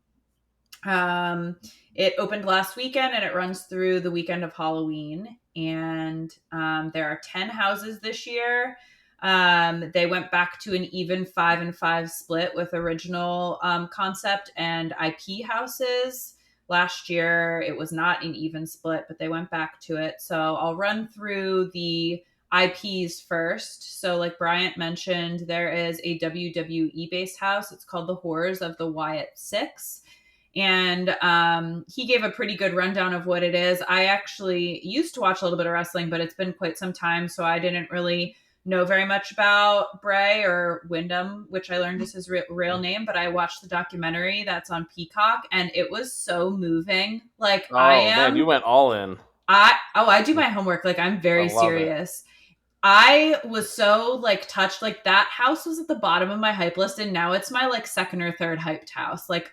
It opened last weekend and it runs through the weekend of Halloween. And there are 10 houses this year. They went back to an even 5-5 split with original concept and IP houses. Last year, it was not an even split, but they went back to it. So I'll run through the IPs first. So like Bryant mentioned, there is a WWE based house. It's called The Horrors of the Wyatt Six. And he gave a pretty good rundown of what it is. I actually used to watch a little bit of wrestling, but it's been quite some time, so I didn't really know very much about Bray or Wyndham, which I learned is his real name, but I watched the documentary that's on Peacock, and it was so moving. Like, man, you went all in. I do my homework. Like, I'm very serious. I was so like touched. Like, that house was at the bottom of my hype list, and now it's my like second or third hyped house. Like,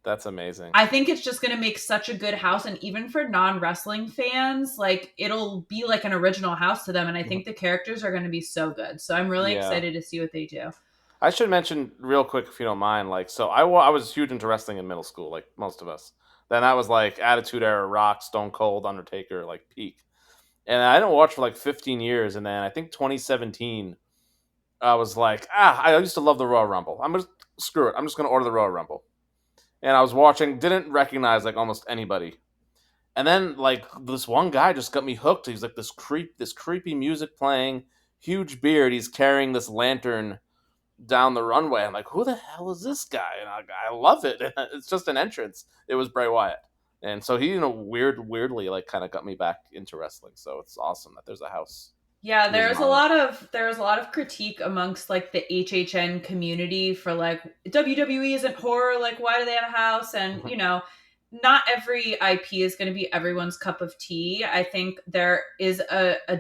that's amazing. I think it's just going to make such a good house. And even for non-wrestling fans, like, it'll be like an original house to them. And I think the characters are going to be so good. So I'm really excited to see what they do. I should mention real quick, if you don't mind, like, so I was huge into wrestling in middle school, like most of us. Then that was like Attitude Era, Rock, Stone Cold, Undertaker, like peak. And I didn't watch for like 15 years. And then I think 2017, I was like, I used to love the Royal Rumble. I'm just going to order the Royal Rumble. And I was watching, didn't recognize like almost anybody. And then like this one guy just got me hooked. He's like this creepy music playing, huge beard. He's carrying this lantern down the runway. I'm like, who the hell is this guy? And I love it. It's just an entrance. It was Bray Wyatt. And so he, weirdly like kind of got me back into wrestling. So it's awesome that there's a house. Yeah, there was a lot of critique amongst like the HHN community for like WWE isn't horror, like why do they have a house? And not every IP is going to be everyone's cup of tea. I think there is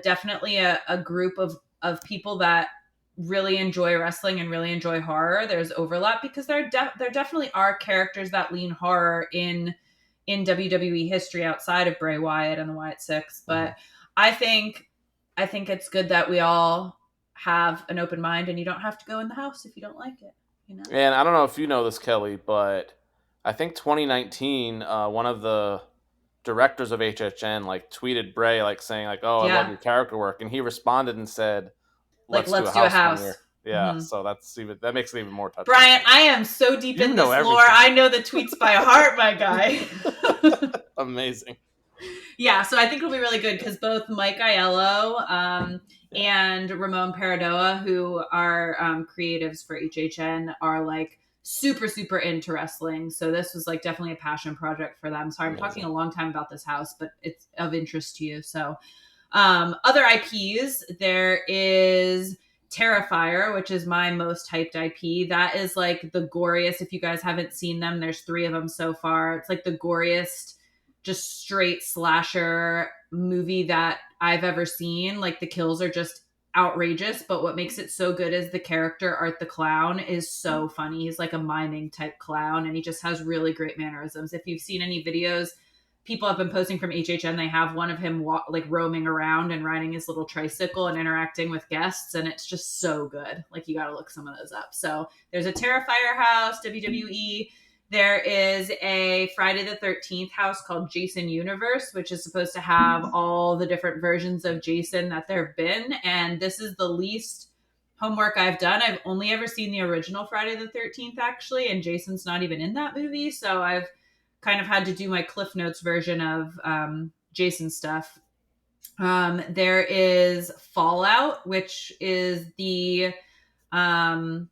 definitely a group of people that really enjoy wrestling and really enjoy horror. There's overlap because there definitely are characters that lean horror in WWE history outside of Bray Wyatt and the Wyatt Six, but I think it's good that we all have an open mind and you don't have to go in the house if you don't like it, And I don't know if you know this, Kelly, but I think 2019, one of the directors of HHN like tweeted Bray like saying like, "Oh, I love your character work," and he responded and said, "Let's do a house." Yeah, so that makes it even more touching. Brian, I am so deep in this lore. I know the tweets by heart, my guy. Amazing. Yeah, so I think it'll be really good because both Mike Aiello and Ramon Paradoa, who are creatives for HHN, are like super, super into wrestling. So this was like definitely a passion project for them. Sorry, I'm talking a long time about this house, but it's of interest to you. So other IPs, there is Terrifier, which is my most hyped IP. That is like the goriest. If you guys haven't seen them, there's 3 of them so far. It's like the goriest, just straight slasher movie that I've ever seen. Like the kills are just outrageous, but what makes it so good is the character Art the Clown is so funny. He's like a miming type clown and he just has really great mannerisms. If you've seen any videos people have been posting from HHN, they have one of him like roaming around and riding his little tricycle and interacting with guests, and it's just so good. Like, you got to look some of those up. So there's a Terrifier house, WWE. There is a Friday the 13th house called Jason Universe, which is supposed to have all the different versions of Jason that there have been. And this is the least homework I've done. I've only ever seen the original Friday the 13th, actually, and Jason's not even in that movie. So I've kind of had to do my Cliff Notes version of Jason stuff. There is Fallout, which is the Prime,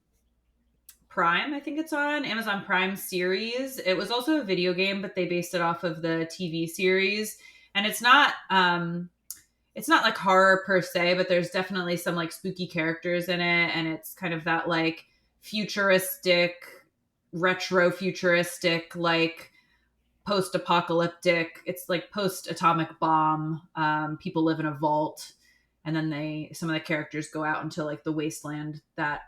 I think it's on Amazon Prime series. It was also a video game, but they based it off of the TV series. And it's not like horror per se, but there's definitely some like spooky characters in it, and it's kind of that like futuristic, retro futuristic, like post-apocalyptic. It's like post-atomic bomb. People live in a vault, and then some of the characters go out into like the wasteland that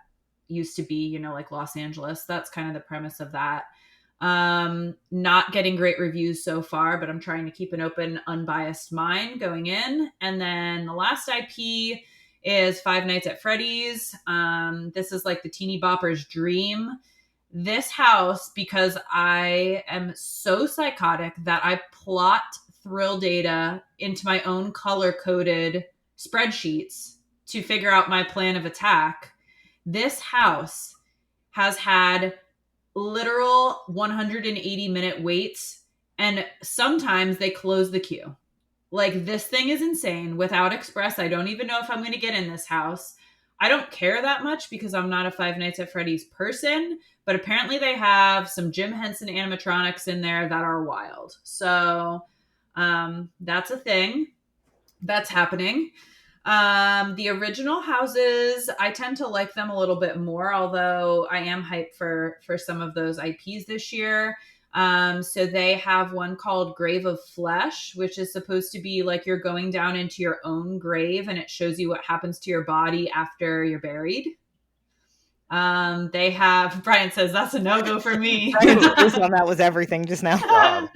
used to be, like Los Angeles. That's kind of the premise of that. Not getting great reviews so far, but I'm trying to keep an open, unbiased mind going in. And then the last IP is Five Nights at Freddy's. This is like the teeny bopper's dream. This house, because I am so psychotic that I plot thrill data into my own color-coded spreadsheets to figure out my plan of attack. This house has had literal 180-minute waits, and sometimes they close the queue. Like, this thing is insane. Without Express, I don't even know if I'm going to get in this house. I don't care that much because I'm not a Five Nights at Freddy's person, but apparently they have some Jim Henson animatronics in there that are wild. So that's a thing that's happening. The original houses, I tend to like them a little bit more, although I am hyped for some of those IPs this year. So they have one called Grave of Flesh, which is supposed to be like you're going down into your own grave, and it shows you what happens to your body after you're buried. They have, Brian says that's a no-go for me. Brian's face on that was everything just now.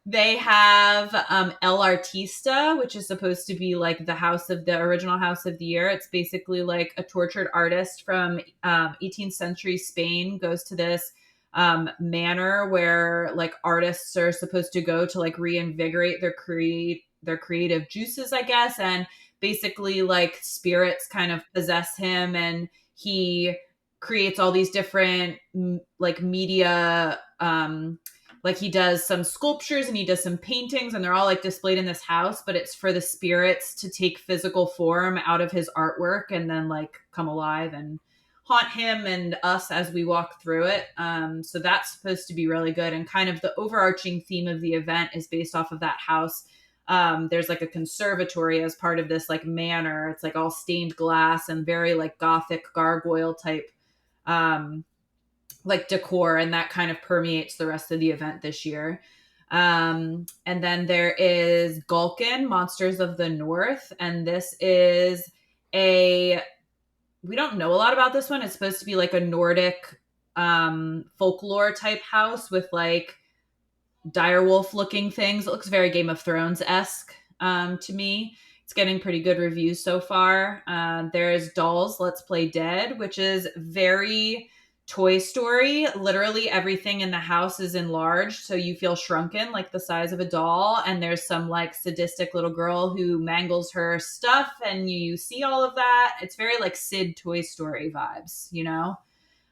They have El Artista, which is supposed to be like the original House of the Year. It's basically like a tortured artist from 18th century Spain goes to this manor where like artists are supposed to go to like reinvigorate their creative juices, I guess. And basically like spirits kind of possess him, and he creates all these different like media, like he does some sculptures and he does some paintings, and they're all like displayed in this house, but it's for the spirits to take physical form out of his artwork and then like come alive and haunt him and us as we walk through it. So that's supposed to be really good. And kind of the overarching theme of the event is based off of that house. There's like a conservatory as part of this like manor. It's like all stained glass and very like gothic gargoyle type like decor, and that kind of permeates the rest of the event this year. And then there is Gulkin, Monsters of the North, and this is we don't know a lot about this one. It's supposed to be like a Nordic folklore type house with like direwolf looking things. It looks very Game of Thrones-esque to me. It's getting pretty good reviews so far. There's Dolls Let's Play Dead, which is very Toy Story. Literally everything in the house is enlarged, so you feel shrunken like the size of a doll, and there's some like sadistic little girl who mangles her stuff, and you see all of that. It's very like Sid Toy Story vibes,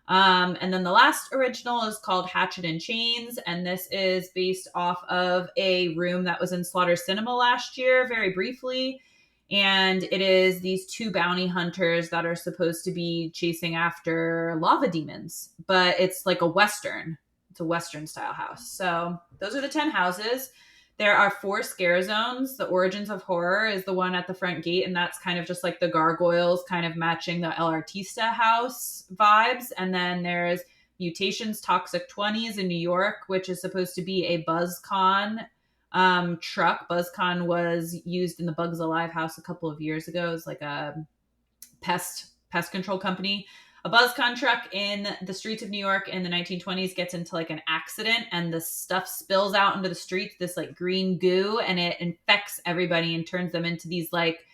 and then the last original is called Hatchet and Chains, and this is based off of a room that was in Slaughter Cinema last year, very briefly. And it is these two bounty hunters that are supposed to be chasing after lava demons, but it's like a Western. It's a Western style house. So those are the 10 houses. There are 4 scare zones. The Origins of Horror is the one at the front gate, and that's kind of just like the gargoyles kind of matching the El Artista house vibes. And then there's Mutations Toxic 20s in New York, which is supposed to be a BuzzCon truck. BuzzCon was used in the Bugs Alive house a couple of years ago. It's like a pest control company. A BuzzCon truck in the streets of New York in the 1920s gets into like an accident, and the stuff spills out into the streets, this like green goo, and it infects everybody and turns them into these like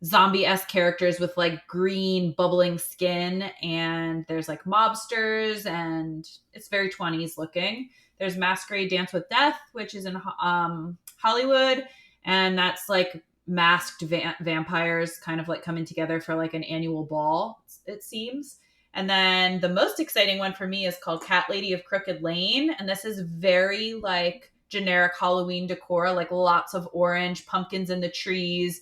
zombie-esque characters with like green bubbling skin. And there's like mobsters, and it's very 20s looking. There's Masquerade Dance with Death, which is in Hollywood, and that's like masked vampires kind of like coming together for like an annual ball, it seems. And then the most exciting one for me is called Cat Lady of Crooked Lane. And this is very like generic Halloween decor, like lots of orange, pumpkins in the trees.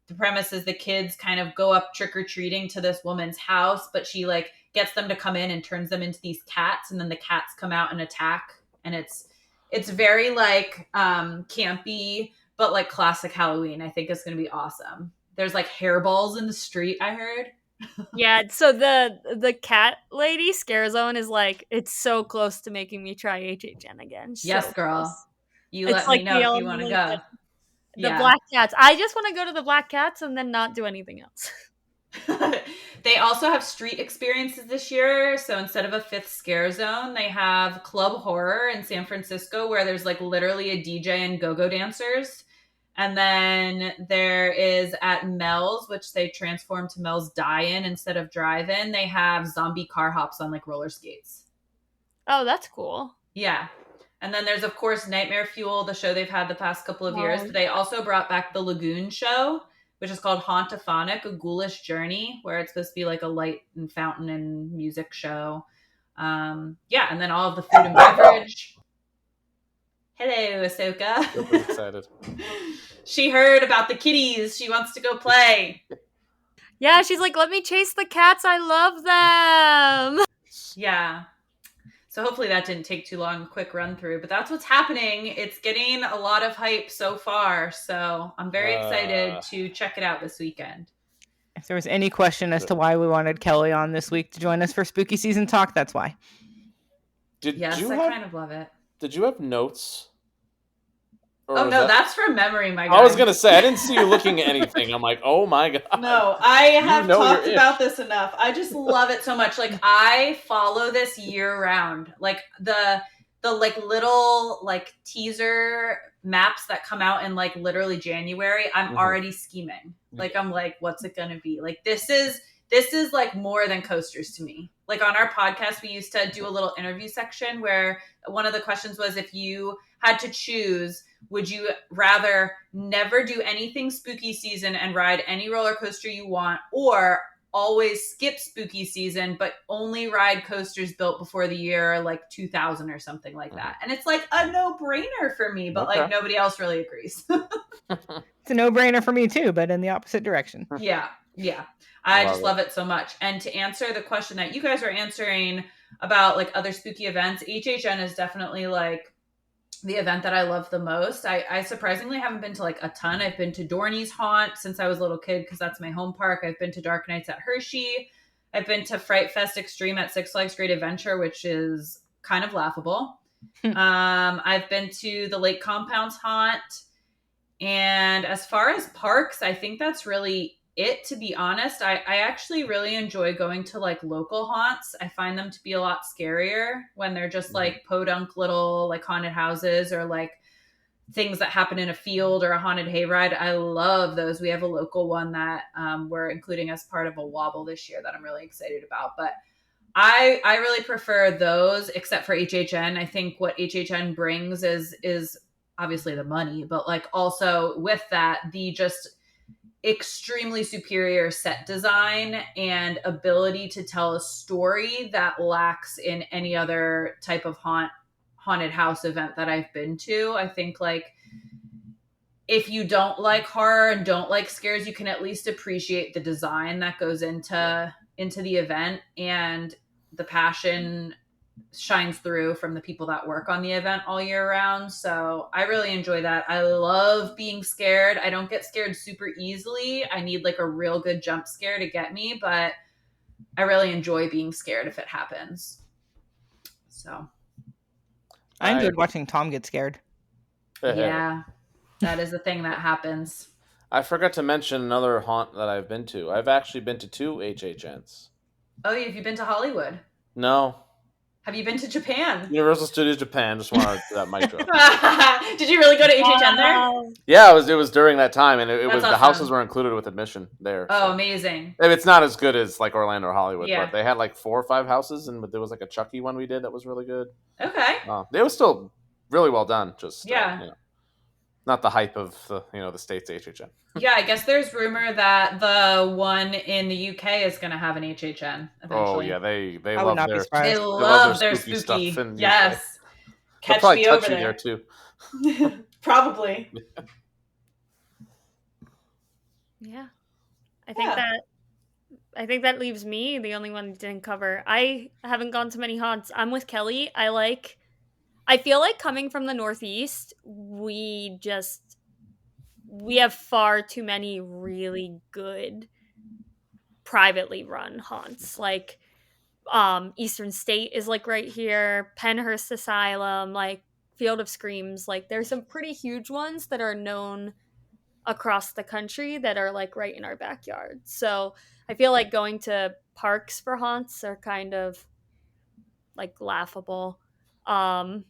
The premise is the kids kind of go up trick-or-treating to this woman's house, but she like gets them to come in and turns them into these cats, and then the cats come out and attack. And it's very like campy, but like classic Halloween. I think it's going to be awesome. There's like hairballs in the street, I heard. Yeah, so the cat lady scare zone is like, it's so close to making me try HHN again. Yes, So girl. close. You It's let me like know the if you only want to like, go. the black cats. I just want to go to the black cats and then not do anything else. They also have street experiences this year. So instead of a fifth scare zone, they have Club Horror in San Francisco, where there's like literally a DJ and go-go dancers. And then there is at Mel's, which they transformed to Mel's Die-In instead of Drive-In. They have zombie car hops on like roller skates. Oh, that's cool. Yeah. And then there's, of course, Nightmare Fuel, the show they've had the past couple of years. But they also brought back the Lagoon show, which is called Hauntaphonic, a Ghoulish Journey, where it's supposed to be like a light and fountain and music show. Yeah, and then all of the food and beverage. Hello, Ahsoka. Super excited. She heard about the kitties. She wants to go play. Yeah, she's like, let me chase the cats. I love them. Yeah. So hopefully that didn't take too long, quick run through. But that's what's happening. It's getting a lot of hype so far. So I'm very excited to check it out this weekend. If there was any question as to why we wanted Kelli on this week to join us for Spooky Season Talk, that's why. Yes, I kind of love it. Did you have notes? Oh, no, that's from memory, my guy. I was going to say, I didn't see you looking at anything. I'm like, oh my God. No, I have talked about this enough. I just love it so much. Like, I follow this year round. Like, the like little like teaser maps that come out in like literally January, I'm already scheming. Like, I'm like, what's it going to be? Like, this is like more than coasters to me. Like on our podcast, we used to do a little interview section where one of the questions was, if you had to choose, would you rather never do anything spooky season and ride any roller coaster you want, or always skip spooky season but only ride coasters built before the year like 2000 or something like that? And it's like a no-brainer for me, but like nobody else really agrees. It's a no-brainer for me too, but in the opposite direction. Yeah. I just love it so much. And to answer the question that you guys are answering about like other spooky events, HHN is definitely like the event that I love the most. I surprisingly haven't been to like a ton. I've been to Dorney's Haunt since I was a little kid because that's my home park. I've been to Dark Nights at Hershey. I've been to Fright Fest Extreme at Six Flags Great Adventure, which is kind of laughable. I've been to the Lake Compounds Haunt. And as far as parks, I think that's really it, to be honest. I actually really enjoy going to like local haunts. I find them to be a lot scarier when they're just like podunk little like haunted houses or like things that happen in a field or a haunted hayride. I love those. We have a local one that we're including as part of a wobble this year that I'm really excited about. But I really prefer those, except for HHN. I think what HHN brings is obviously the money, but like also with that, the just extremely superior set design and ability to tell a story that lacks in any other type of haunted house event that I've been to. I think like if you don't like horror and don't like scares, you can at least appreciate the design that goes into the event, and the passion shines through from the people that work on the event all year round. So I really enjoy that. I love being scared. I don't get scared super easily. I need like a real good jump scare to get me, but I really enjoy being scared if it happens. So I enjoyed watching Tom get scared. Yeah, that is a thing that happens. I forgot to mention another haunt that I've been to. I've actually been to 2 HHNs. Oh, have you been to Hollywood? No. Have you been to Japan? Universal Studios Japan. Just wanted that mic drop. Did you really go to HHN there? Yeah, it was during that time, and it was awesome. The houses were included with admission there. Oh, so. Amazing! It's not as good as like Orlando or Hollywood, but they had like 4 or 5 houses, and there was like a Chucky one we did that was really good. Okay. It was still really well done. Just yeah. Not the hype of the States HHN. Yeah, I guess there's rumor that the one in the UK is going to have an HHN eventually. Oh yeah, they I would love not be their surprised. They love love their spooky stuff in the UK. Yes. They'll Catch probably me touch over you there there. too. Probably. Yeah. I think that leaves me the only one who didn't cover. I haven't gone to many haunts. I'm with Kelly. I feel like coming from the Northeast, we have far too many really good privately run haunts. Like Eastern State is like right here, Penhurst Asylum, like Field of Screams. Like there's some pretty huge ones that are known across the country that are like right in our backyard. So I feel like going to parks for haunts are kind of like laughable. But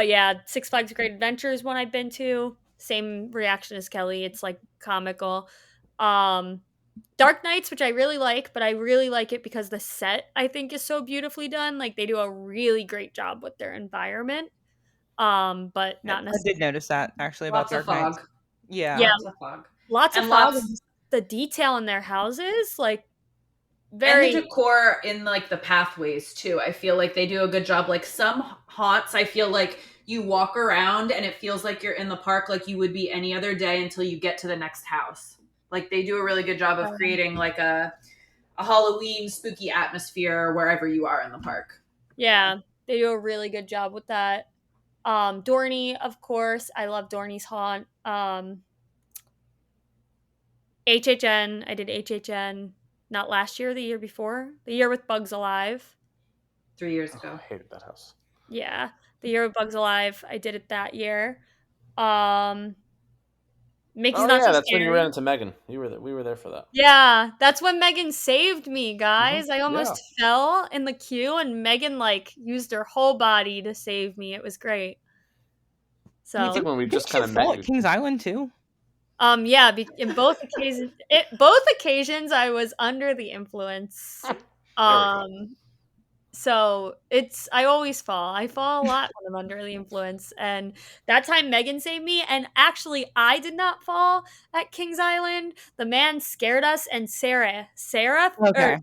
yeah, Six Flags Great Adventure is one I've been to. Same reaction as Kelly. It's like comical. Dark Knights, which I really like, but I really like it because the set I think is so beautifully done. Like they do a really great job with their environment. But not I necessarily. did notice that actually about Lots of Dark Knights. fog. Yeah. Yeah, Lots of fog. lots of And fog. lots The detail in their houses, like and very. the decor in like the pathways too. I feel like they do a good job. Like some haunts, I feel like you walk around and it feels like you're in the park like you would be any other day until you get to the next house. Like they do a really good job of creating like a Halloween spooky atmosphere wherever you are in the park. Yeah, they do a really good job with that. Dorney, of course. I love Dorney's haunt. HHN, I did HHN not last year, the year before. The year with Bugs Alive. 3 years Oh, ago. I hated that house. Yeah, the year with Bugs Alive, I did it that year. Mickey's Not So That's when you Scary. ran into Megan. We were there for that. Yeah, that's when Megan saved me, guys. I Yeah. almost fell in the queue, and Megan like used her whole body to save me. It was great. So I think when we just Didn't kind you of fall met at you. Kings Island too? yeah, in both occasions I was under the influence. So I always fall. I fall a lot when I'm under the influence. And that time Megan saved me. And actually, I did not fall at Kings Island. The man scared us, and Sarah Okay.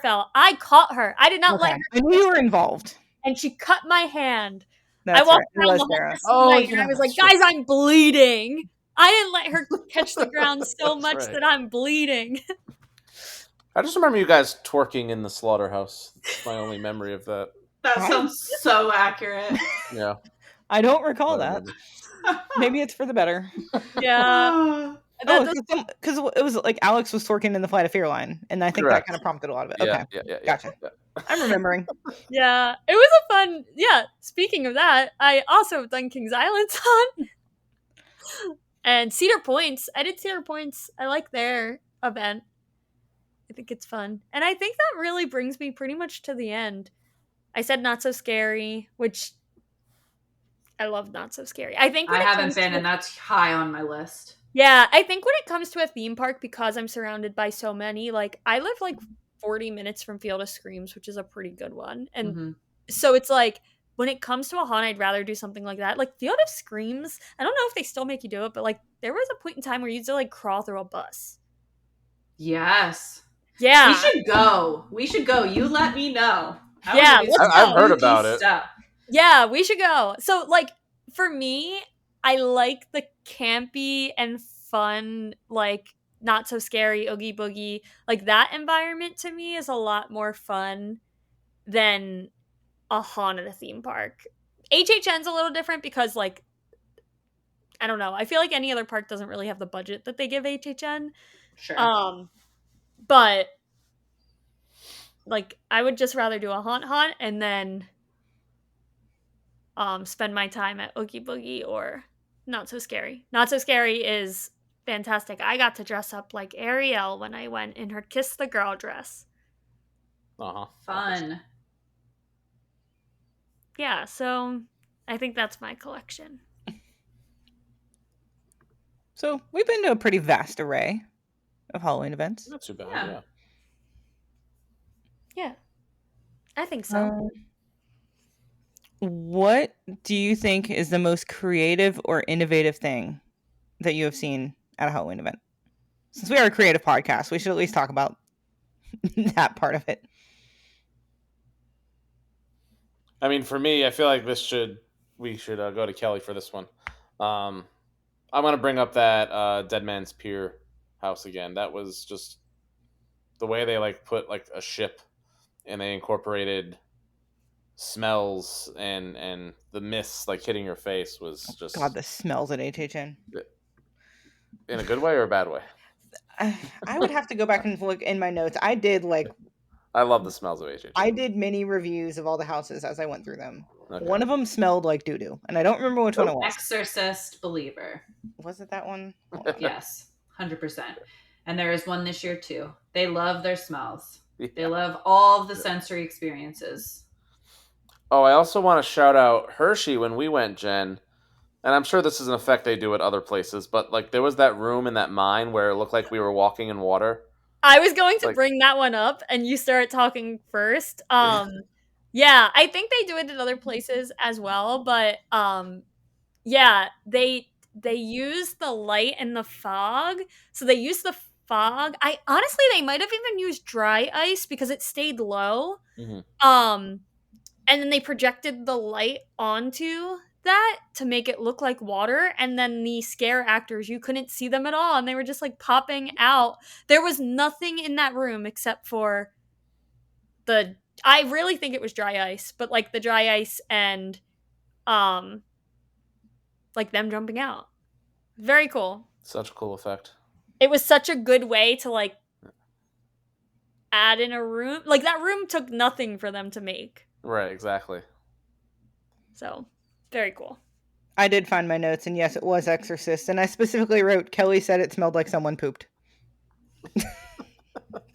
fell. I caught her. I did not let Okay. her, I knew you were involved. and she cut my hand. I That's walked right. It around was the whole Sarah. rest of the Oh, night, and yeah, I was that's like, true. guys, I'm bleeding. I didn't let her catch the ground so That's much right. that I'm bleeding. I just remember you guys twerking in the slaughterhouse. That's my only memory of that. That sounds so accurate. Yeah. I don't recall I that. remember. Maybe it's for the better. Yeah. Oh, because it was like Alex was twerking in the Flight of Fear line, and I think Correct. that kind of prompted a lot of it. Yeah, Okay, yeah. gotcha. Yeah. I'm remembering. Yeah, it was a fun. Yeah, speaking of that, I also have done Kings Island on and Cedar Points. I did Cedar Points. I like their event. I think it's fun, and I think that really brings me pretty much to the end. I said Not So Scary, which I love. Not So Scary. I think when I it haven't comes been, to and that's high on my list. yeah, I think when it comes to a theme park, because I'm surrounded by so many, like I live like 40 minutes from Field of Screams, which is a pretty good one. And so it's like when it comes to a haunt, I'd rather do something like that. Like Field of Screams, I don't know if they still make you do it, but like there was a point in time where you used to like crawl through a bus. Yes. Yeah. We should go. You let me know. Yeah, let's go. I've heard about it. Stuff. Yeah, we should go. So like for me, I like the campy and fun, like not so scary Oogie Boogie. Like that environment to me is a lot more fun than a haunt at a theme park. HHN's a little different because like I don't know. I feel like any other park doesn't really have the budget that they give HHN. Sure. But like I would just rather do a haunt and then spend my time at Oogie Boogie or Not So Scary. Not So Scary is fantastic. I got to dress up like Ariel when I went in her Kiss the Girl dress. Fun. Yeah, so I think that's my collection. So we've been to a pretty vast array of Halloween events. Not too bad. Yeah, I think so. What do you think is the most creative or innovative thing that you have seen at a Halloween event? Since we are a creative podcast, we should at least talk about that part of it. I mean, for me, I feel like we should go to Kelli for this one. I'm gonna bring up that Dead Man's Pier house again. That was just the way they like put like a ship, and they incorporated smells and the mist like hitting your face was just God, the smells at HHN. in a good way or a bad way. I would have to go back and look in my notes. I did love the smells of HH. I did many reviews of all the houses as I went through them. Okay. One of them smelled like doo-doo, and I don't remember which one it was. Exorcist Believer. Was it that one? Yes, 100%. And there is one this year too. They love their smells. Yeah. They love all of the sensory experiences. Oh, I also want to shout out Hershey when we went, Jen. And I'm sure this is an effect they do at other places, but like there was that room in that mine where it looked like we were walking in water. I was going to bring that one up, and you start talking first. Yeah, I think they do it in other places as well, but yeah, they use the light and the fog. So they use the fog. I honestly, they might have even used dry ice because it stayed low. Mm-hmm. And then they projected the light onto that to make it look like water, and then the scare actors, you couldn't see them at all, and they were just like popping out. There was nothing in that room except for I really think it was dry ice, but like the dry ice and like them jumping out. Very cool. Such a cool effect. It was such a good way to like add in a room. Like that room took nothing for them to make. Right, exactly. So, very cool. I did find my notes, and yes, it was Exorcist, and I specifically wrote, Kelli said it smelled like someone pooped.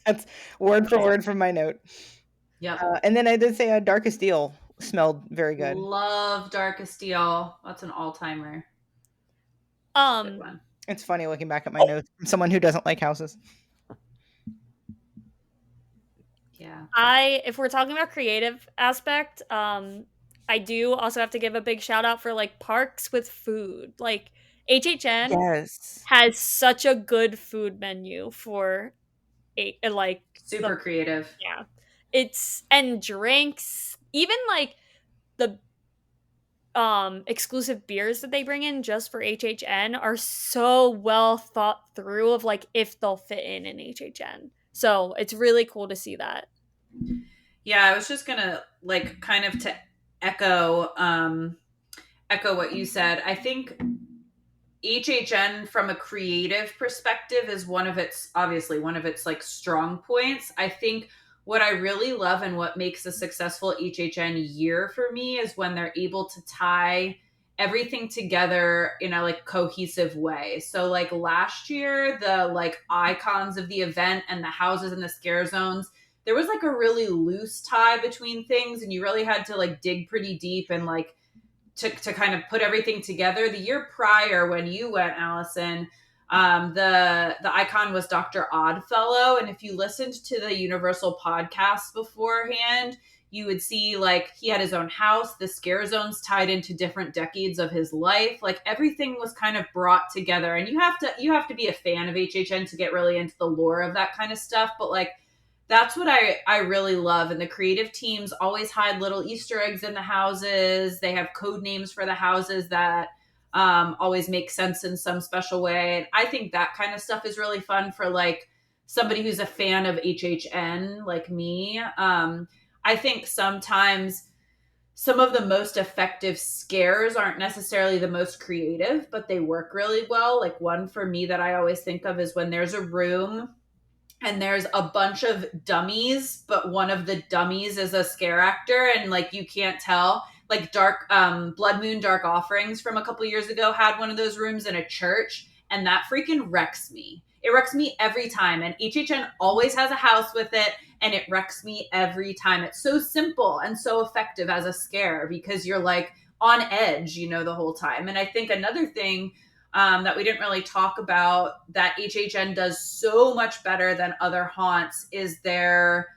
That's word for word from my note. Yeah. And then I did say Darkest Deal smelled very good. Love Darkest Deal. That's an all-timer. Good one. It's funny looking back at my notes from someone who doesn't like houses. Yeah. If we're talking about creative aspect, I do also have to give a big shout out for like parks with food. Like HHN has such a good food menu for like super creative. Yeah. And drinks, even like the exclusive beers that they bring in just for HHN are so well thought through of like if they'll fit in HHN. So it's really cool to see that. Yeah, I was just gonna like kind of to echo what you said. I think HHN from a creative perspective is one of its like strong points. I think what I really love and what makes a successful HHN year for me is when they're able to tie everything together in a like cohesive way. So like last year, the like icons of the event and the houses and the scare zones, there was like a really loose tie between things, and you really had to like dig pretty deep and like to kind of put everything together. The year prior when you went, Allison, the icon was Dr. Oddfellow. And if you listened to the Universal podcast beforehand, you would see like he had his own house. The scare zones tied into different decades of his life. Like everything was kind of brought together. And you have to be a fan of HHN to get really into the lore of that kind of stuff. But like, that's what I really love. And the creative teams always hide little Easter eggs in the houses. They have code names for the houses that always make sense in some special way. And I think that kind of stuff is really fun for like somebody who's a fan of HHN like me. I think sometimes some of the most effective scares aren't necessarily the most creative, but they work really well. Like one for me that I always think of is when there's a room and there's a bunch of dummies, but one of the dummies is a scare actor, and like you can't tell. Like Blood Moon Dark Offerings from a couple years ago had one of those rooms in a church, and that freaking wrecks me. It wrecks me every time, and HHN always has a house with it, and it wrecks me every time. It's so simple and so effective as a scare because you're like on edge, the whole time. And I think another thing that we didn't really talk about that HHN does so much better than other haunts is their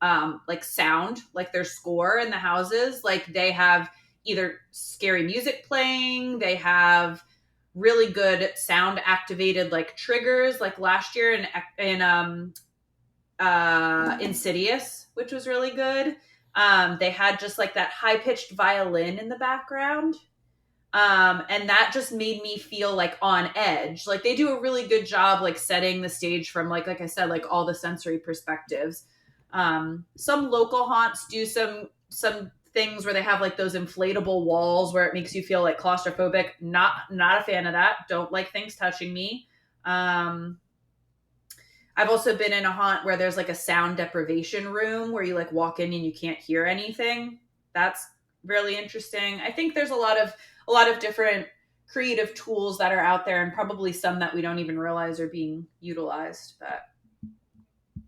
like sound, like their score in the houses. Like they have either scary music playing, they have really good sound activated like triggers, like last year in Insidious, which was really good. They had just like that high pitched violin in the background. And that just made me feel like on edge. Like they do a really good job like setting the stage from like I said, like all the sensory perspectives. Some local haunts do some things where they have like those inflatable walls where it makes you feel like claustrophobic. Not a fan of that. Don't like things touching me. I've also been in a haunt where there's like a sound deprivation room where you like walk in and you can't hear anything. That's really interesting. I think there's a lot of different creative tools that are out there, and probably some that we don't even realize are being utilized. But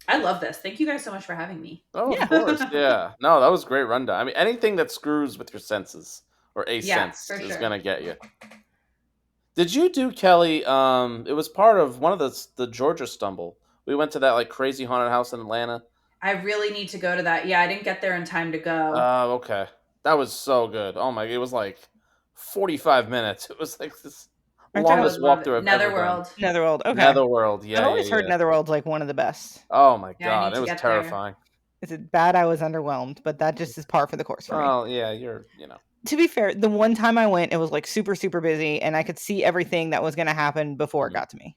I love this. Thank you guys so much for having me. Oh, Yeah. of course. Yeah. No, that was a great rundown. I mean, anything that screws with your senses or a sense for is sure. gonna get you. Did you do, Kelly? It was part of one of the Georgia Stumble. We went to that like crazy haunted house in Atlanta. I really need to go to that. Yeah, I didn't get there in time to go. Oh, okay. That was so good. Oh my! It was like 45 minutes. It was like this longest walkthrough I've ever done. Netherworld. Okay. Netherworld. Yeah, I've always yeah, heard yeah. Netherworld's like one of the best. Oh my Yeah, I god, need it to was get there. terrifying. Is it bad? I was underwhelmed, but that just is par for the course for me. Oh yeah, you're. To be fair, the one time I went, it was like super, super busy, and I could see everything that was going to happen before it got to me.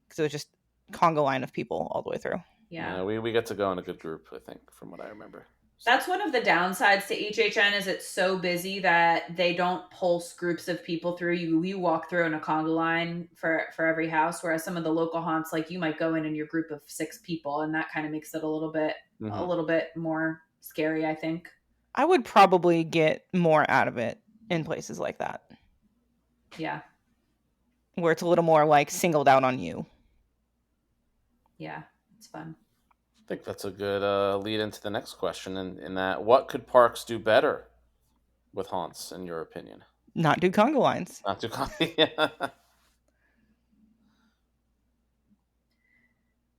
Because it was just Congo line of people all the way through. Yeah. We get to go in a good group, I think, from what I remember. That's one of the downsides to HHN is it's so busy that they don't pulse groups of people through. You walk through in a conga line for every house, whereas some of the local haunts, like you might go in your group of 6 people, and that kind of makes it a little bit more scary, I think. I would probably get more out of it in places like that. Yeah. Where it's a little more like singled out on you. Yeah, it's fun. I think that's a good lead into the next question. In that, what could parks do better with haunts, in your opinion? Not do conga lines. Not do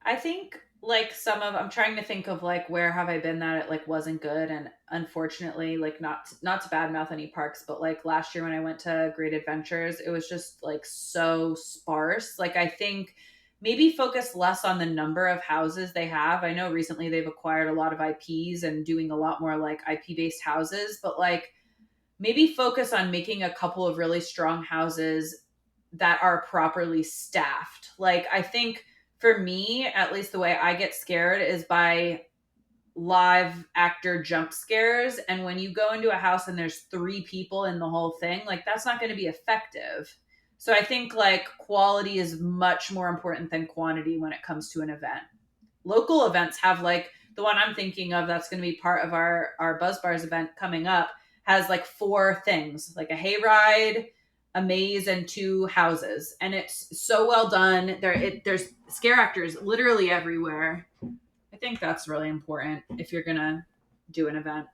I think like I'm trying to think of like where have I been that it like wasn't good, and unfortunately like not to badmouth any parks, but like last year when I went to Great Adventures, it was just like so sparse. Like I think maybe focus less on the number of houses they have. I know recently they've acquired a lot of IPs and doing a lot more like IP based houses, but like maybe focus on making a couple of really strong houses that are properly staffed. Like I think for me, at least the way I get scared is by live actor jump scares. And when you go into a house and there's 3 people in the whole thing, like that's not going to be effective. So I think like quality is much more important than quantity when it comes to an event. Local events have like the one I'm thinking of that's going to be part of our Buzz Bars event coming up has like 4 things, like a hayride, a maze, and 2 houses, and it's so well done. There's scare actors literally everywhere. I think that's really important if you're gonna do an event.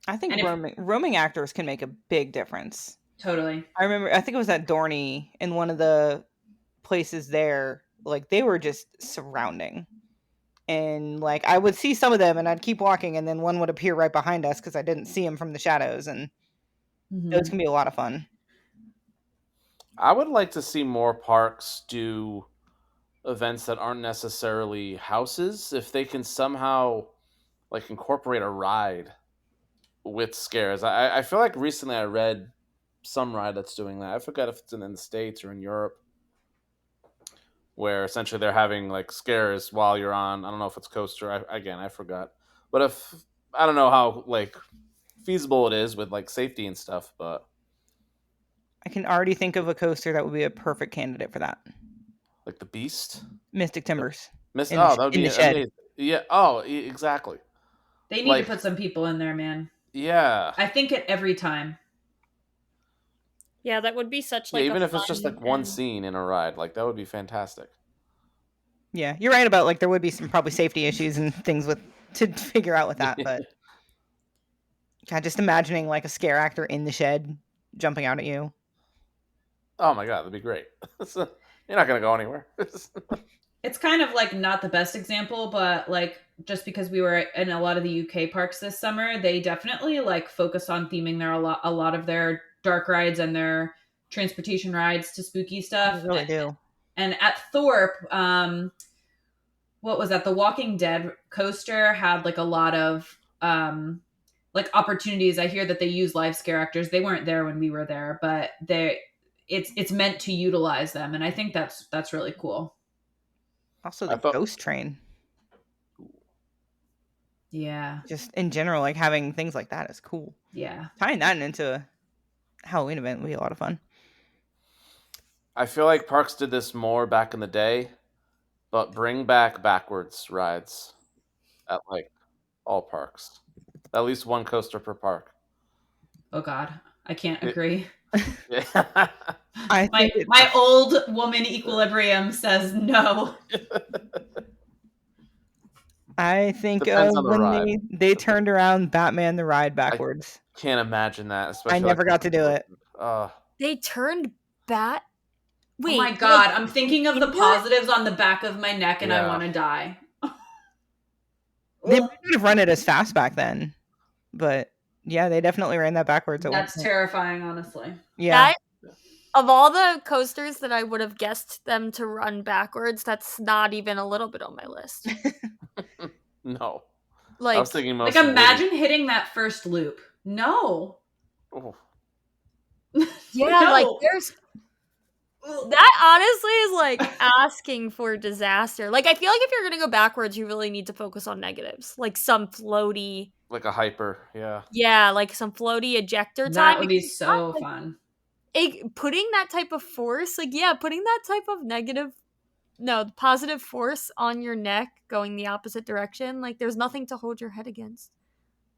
I think roaming actors can make a big difference. Totally. I think it was at Dorney in one of the places there. Like they were just surrounding, and like I would see some of them, and I'd keep walking, and then one would appear right behind us because I didn't see him from the shadows, and those can be a lot of fun. I would like to see more parks do events that aren't necessarily houses. If they can somehow like incorporate a ride with scares. I feel like recently I read some ride that's doing that. I forgot if it's in the States or in Europe, where essentially they're having like scares while you're on. I don't know if it's coaster. I forgot. But if I don't know how like feasible it is with like safety and stuff, but I can already think of a coaster that would be a perfect candidate for that. Like the Beast, Mystic Timbers. That would be amazing. Yeah. Oh, exactly. They need to put some people in there, man. Yeah. I think it every time. Yeah, that would be such like even if it's just like one scene in a ride, like that would be fantastic. Yeah, you're right about like there would be some probably safety issues and things to figure out with that, but God, just imagining like a scare actor in the shed jumping out at you. Oh my God, that'd be great. You're not gonna go anywhere. It's kind of like not the best example, but like just because we were in a lot of the UK parks this summer, they definitely like focus on theming a lot of their dark rides and their transportation rides to spooky stuff. They really do. And at Thorpe, what was that? The Walking Dead coaster had like a lot of like opportunities. I hear that they use live scare actors. They weren't there when we were there, but it's meant to utilize them, and I think that's really cool. Also, the ghost train. Yeah. Just in general, like having things like that is cool. Yeah. Tying that into a Halloween event would be a lot of fun. I feel like parks did this more back in the day, but bring back backwards rides at like all parks. At least one coaster per park. Oh God, I can't agree. Yeah. My old woman equilibrium says no. I think when they turned around Batman the ride backwards. I can't imagine that. Especially I never got to do it. They turned Wait, oh my God, I'm thinking of the positives on the back of my neck and I want to die. They might not have run it as fast back then, but yeah, they definitely ran that backwards. That's terrifying, honestly. Yeah. Of all the coasters that I would have guessed them to run backwards, that's not even a little bit on my list. No. Like, I was thinking most like imagine hitting that first loop. No. Oh. Yeah, no. Like there's that honestly is like asking for disaster. Like I feel like if you're gonna go backwards, you really need to focus on negatives. Like some floaty, like a hyper, yeah. Yeah, like some floaty ejector time. That would be so fun. Putting that type of force, putting that type of positive force on your neck going the opposite direction, like there's nothing to hold your head against.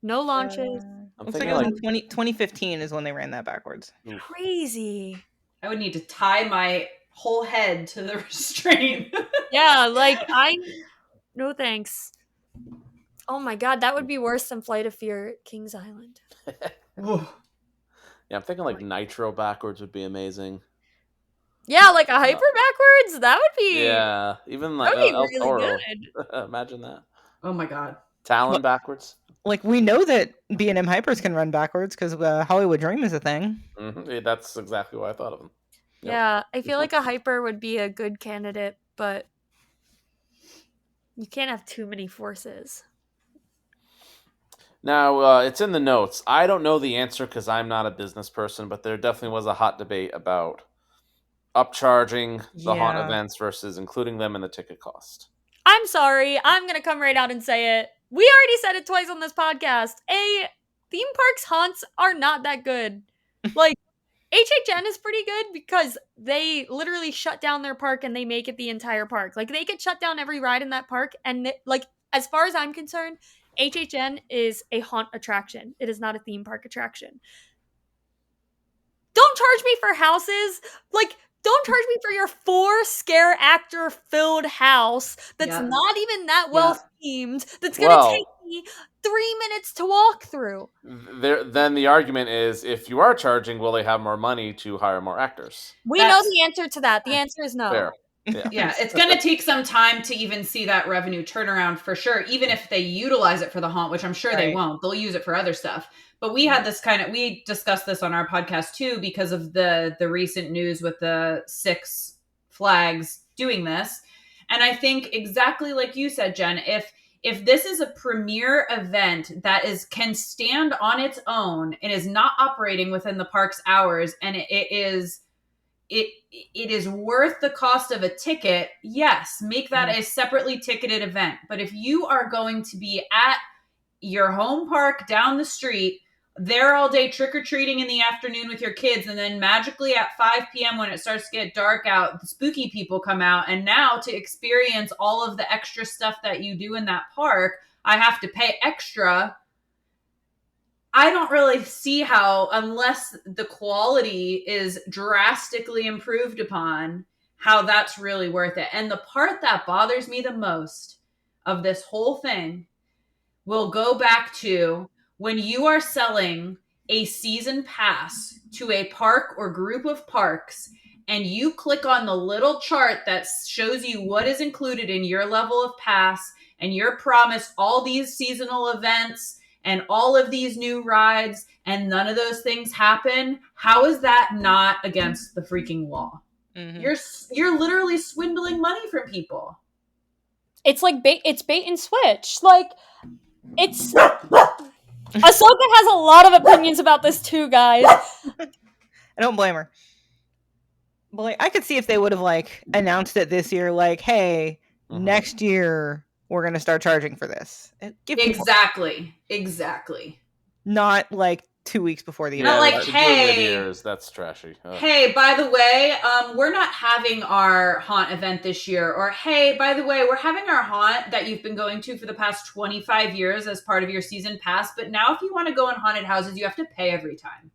No launches. Looks like it was in 2015 is when they ran that backwards. Crazy. I would need to tie my whole head to the restraint. Yeah, no thanks. Oh my God, that would be worse than Flight of Fear at Kings Island. Yeah, I'm thinking like Nitro backwards would be amazing. Yeah, like a hyper backwards? That would be... Yeah, even like really good. Imagine that. Oh my God. Talon backwards. Like we know that B&M Hypers can run backwards because Hollywood Dream is a thing. Mm-hmm. Yeah, that's exactly what I thought of them. Yep. Yeah, I feel like a hyper would be a good candidate, but you can't have too many forces. Now, it's in the notes. I don't know the answer because I'm not a business person, but there definitely was a hot debate about upcharging the haunt events versus including them in the ticket cost. I'm sorry. I'm going to come right out and say it. We already said it twice on this podcast. Theme parks haunts are not that good. Like, HHN is pretty good because they literally shut down their park and they make it the entire park. Like, they could shut down every ride in that park. And, as far as I'm concerned, HHN is a haunt attraction. It is not a theme park attraction. Don't charge me for houses. Don't charge me for your 4 scare actor filled house that's not even that well themed. That's going to take me 3 minutes to walk through. Then the argument is, if you are charging, will they have more money to hire more actors? We know the answer to that. The answer is no. Fair. Yeah, it's going to take some time to even see that revenue turnaround for sure, even if they utilize it for the haunt, which I'm sure they won't. They'll use it for other stuff. But we had we discussed this on our podcast too, because of the recent news with the 6 Flags doing this. And I think exactly like you said, Jen, if this is a premier event that can stand on its own and is not operating within the park's hours, and it is worth the cost of a ticket, yes, make that a separately ticketed event. But if you are going to be at your home park down the street, there all day trick-or-treating in the afternoon with your kids, and then magically at 5 p.m. when it starts to get dark out, the spooky people come out, and now to experience all of the extra stuff that you do in that park, I have to pay extra. I don't really see how, unless the quality is drastically improved upon, how that's really worth it. And the part that bothers me the most of this whole thing will go back to when you are selling a season pass to a park or group of parks, and you click on the little chart that shows you what is included in your level of pass, and you're promised all these seasonal events and all of these new rides, and none of those things happen, how is that not against the freaking law? You're literally swindling money from people. It's like bait and switch. Like, it's Ahsoka has a lot of opinions about this too, guys. I don't blame her. But like, I could see if they would have like announced it this year, like, hey, next year we're gonna start charging for this. Exactly. Not like 2 weeks before the Not event. like, hey, that's trashy. Hey, by the way, we're not having our haunt event this year. Or, hey, by the way, we're having our haunt that you've been going to for the past 25 years as part of your season pass. But now if you want to go in haunted houses, you have to pay every time.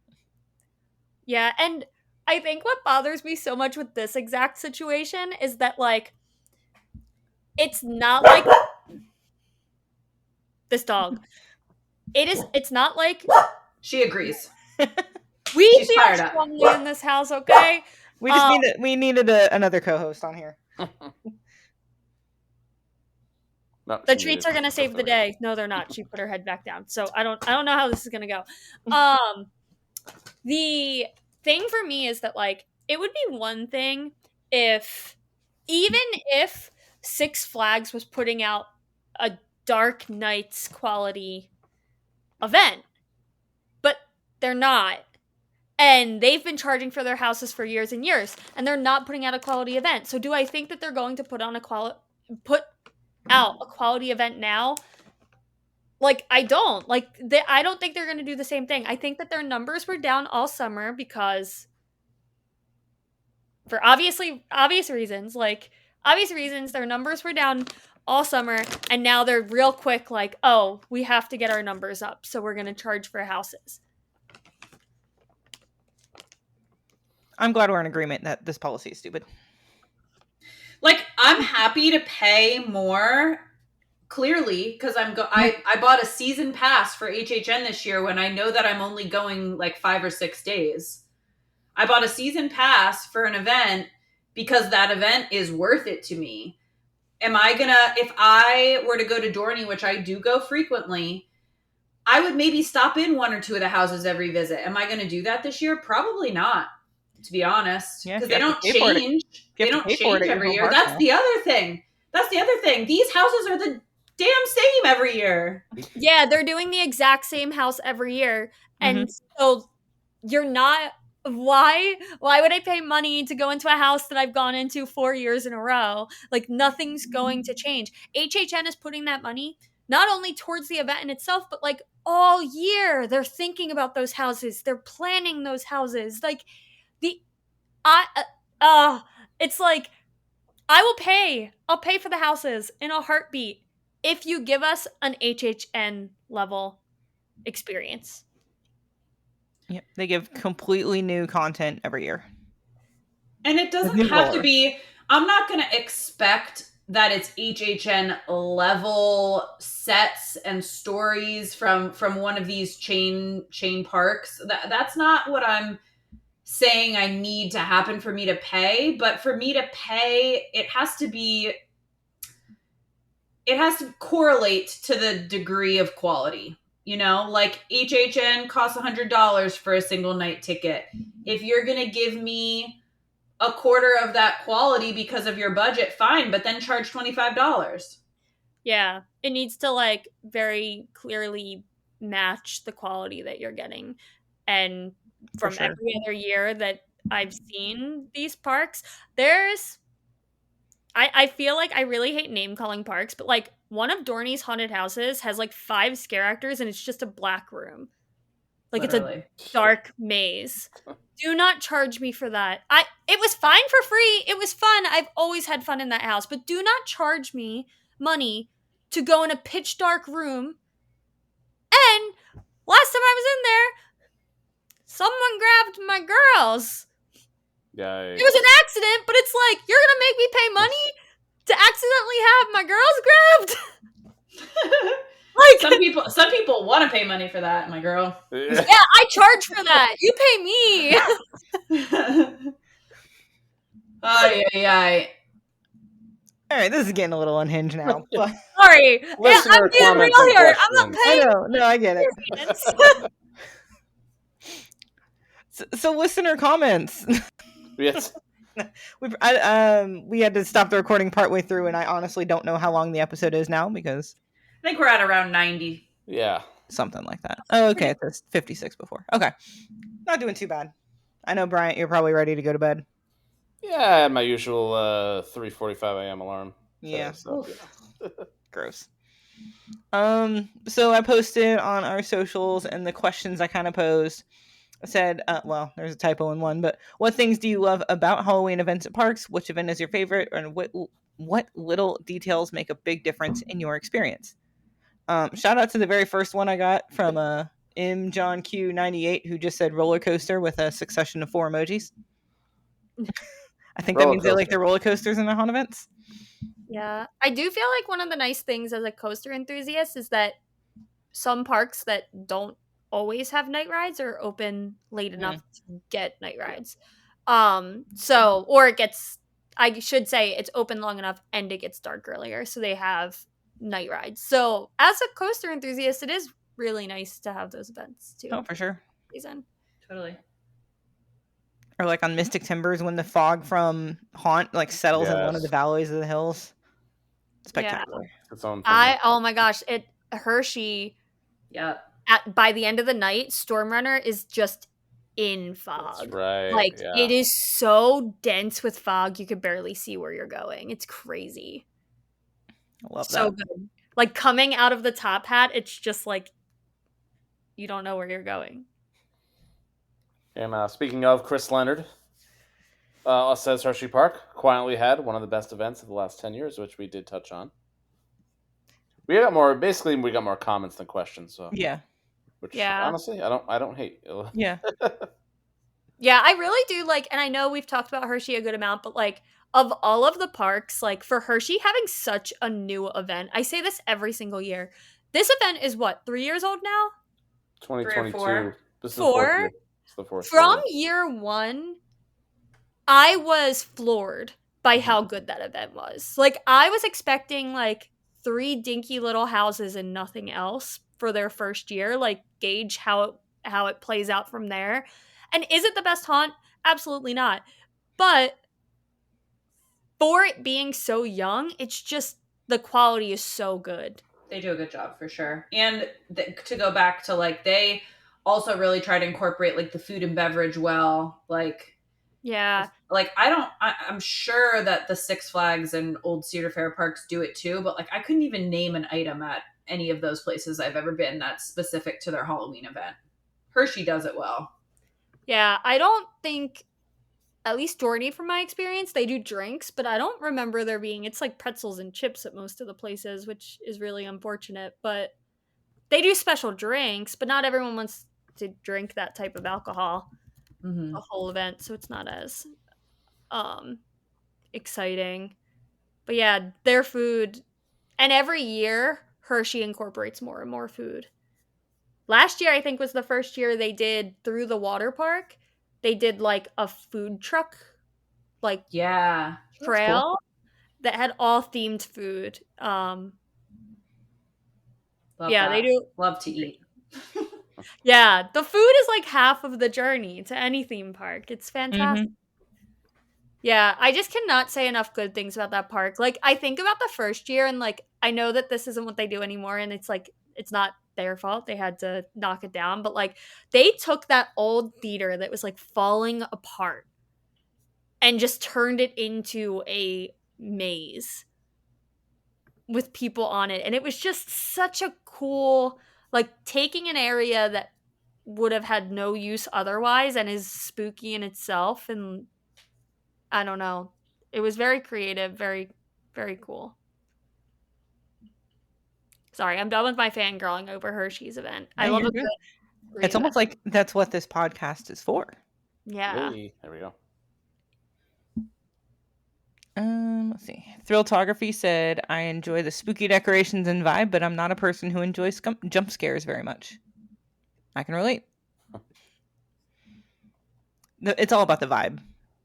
Yeah, and I think what bothers me so much with this exact situation is that, like, it's not like this dog. It's not like she agrees. We feel strongly in this house, okay? We just needed another co-host on here. No, the treats are gonna save the day. No, they're not. She put her head back down. So I don't know how this is gonna go. The thing for me is that, like, it would be one thing if Six Flags was putting out a Dark Nights quality event, but they're not. And they've been charging for their houses for years and years, and they're not putting out a quality event. So do I think that they're going to put out a quality event now? Like, I don't. I don't think they're going to do the same thing. I think that their numbers were down all summer because, for obvious reasons, their numbers were down all summer, and now they're real quick, like, oh, we have to get our numbers up, so we're going to charge for houses. I'm glad we're in agreement that this policy is stupid. Like, I'm happy to pay more, clearly, because I bought a season pass for HHN this year when I know that I'm only going like 5 or 6 days. I bought a season pass for an event because that event is worth it to me. If I were to go to Dorney, which I do go frequently, I would maybe stop in 1 or 2 of the houses every visit. Am I going to do that this year? Probably not, to be honest, because they don't change. They don't change every year. That's the other thing. These houses are the damn same every year. Yeah, they're doing the exact same house every year. And so you're not... Why would I pay money to go into a house that I've gone into 4 years in a row? Like, nothing's going to change. HHN is putting that money not only towards the event in itself, but like all year they're thinking about those houses. They're planning those houses. Like, it's like, I'll pay for the houses in a heartbeat if you give us an HHN level experience. Yep, they give completely new content every year. And it doesn't have to be, I'm not going to expect that it's HHN level sets and stories from one of these chain parks. That's not what I'm saying I need to happen for me to pay. But for me to pay, it has to correlate to the degree of quality. You know, like HHN costs $100 for a single night ticket. If you're going to give me a quarter of that quality because of your budget, fine, but then charge $25. Yeah, it needs to, like, very clearly match the quality that you're getting. And from every other year that I've seen these parks, I feel like I really hate name calling parks, but like one of Dorney's haunted houses has like 5 scare actors and it's just a black room. Like, literally. It's a dark maze. Do not charge me for that. It was fine for free. It was fun. I've always had fun in that house, but do not charge me money to go in a pitch dark room. And last time I was in there, someone grabbed my girls. Yikes. It was an accident, but it's like, you're gonna make me pay money to accidentally have my girls grabbed? Like, some people want to pay money for that, my girl. Yeah, I charge for that. You pay me. Ay. All right, this is getting a little unhinged now. But Sorry. Listener I'm being comments real and here. I'm not questions. I paying know. No, I get it. experience. So listener comments. Yes. We had to stop the recording partway through, and I honestly don't know how long the episode is now because I think we're at around 90. Yeah. something like that. Oh, okay, it says 56 before. Okay, not doing too bad. I know, Bryant, you're probably ready to go to bed. Yeah, I had my usual 3:45 a.m. alarm. Yeah. So, Gross. So I posted on our socials, and the questions I kind of posed. I said, well, there's a typo in one, but what things do you love about Halloween events at parks? Which event is your favorite? And what little details make a big difference in your experience? Shout out to the very first one I got from M John Q98, who just said roller coaster with a succession of 4 emojis. I think that means they like the roller coasters in the haunt events. Yeah, I do feel like one of the nice things as a coaster enthusiast is that some parks that don't always have night rides are open late enough to get night rides. So or it gets, I should say it's open long enough and it gets dark earlier, so they have night rides. So as a coaster enthusiast, it is really nice to have those events too. Oh, for sure. Season. Totally. Or like on Mystic Timbers when the fog from Haunt like settles in one of the Yes. valleys of the hills. Spectacular. Its own thing. Oh my gosh, Hershey. Yeah. By the end of the night, Stormrunner is just in fog. That's right. Like yeah. it is so dense with fog, you could barely see where you're going. It's crazy. I love So that. good. Like coming out of the top hat, it's just like you don't know where you're going. And speaking of Chris Leonard, says Hershey Park quietly had one of the best events of the last 10 years, which we did touch on. We got more comments than questions. So Yeah. which Yeah. honestly, I don't hate. Yeah. Yeah, I really do like, and I know we've talked about Hershey a good amount, but like of all of the parks, like for Hershey having such a new event, I say this every single year. This event is what, 3 years old now? 2022. 3 or 4? This is the 4th 4? year. It's the 4th From year. year 1, I was floored by how good that event was. Like I was expecting like 3 dinky little houses and nothing else for their first year, like gauge how it plays out from there. And is it the best haunt? Absolutely not. But for it being so young, it's just the quality is so good. They do a good job for sure. And to go back to like, they also really try to incorporate like the food and beverage well. Like, yeah. Like I'm sure that the Six Flags and Old Cedar Fair parks do it too, but like I couldn't even name an item at any of those places I've ever been that's specific to their Halloween event. Hershey does it well. Yeah, I don't think, at least Dorney from my experience, they do drinks, but I don't remember there being, it's like pretzels and chips at most of the places, which is really unfortunate. But they do special drinks, but not everyone wants to drink that type of alcohol the whole event, so it's not as exciting. But yeah, their food, and every year Hershey incorporates more and more food. Last year I think was the first year they did through the water park. They did like a food truck like trail cool. that had all themed food. Love yeah, that. they do love to eat. Yeah, the food is like half of the journey to any theme park. It's fantastic. Mm-hmm. Yeah, I just cannot say enough good things about that park. Like, I think about the first year, and like, I know that this isn't what they do anymore, and it's like, it's not their fault. They had to knock it down, but like, they took that old theater that was like falling apart and just turned it into a maze with people on it. And it was just such a cool, like, taking an area that would have had no use otherwise and is spooky in itself, and I don't know. It was very creative, very, very cool. Sorry, I'm done with my fangirling over Hershey's event. Yeah, I love you're a good. great It's almost event. like that's what this podcast is for. Yeah. Hey, there we go. Let's see. Thrilltography said, I enjoy the spooky decorations and vibe, but I'm not a person who enjoys jump scares very much. I can relate. It's all about the vibe.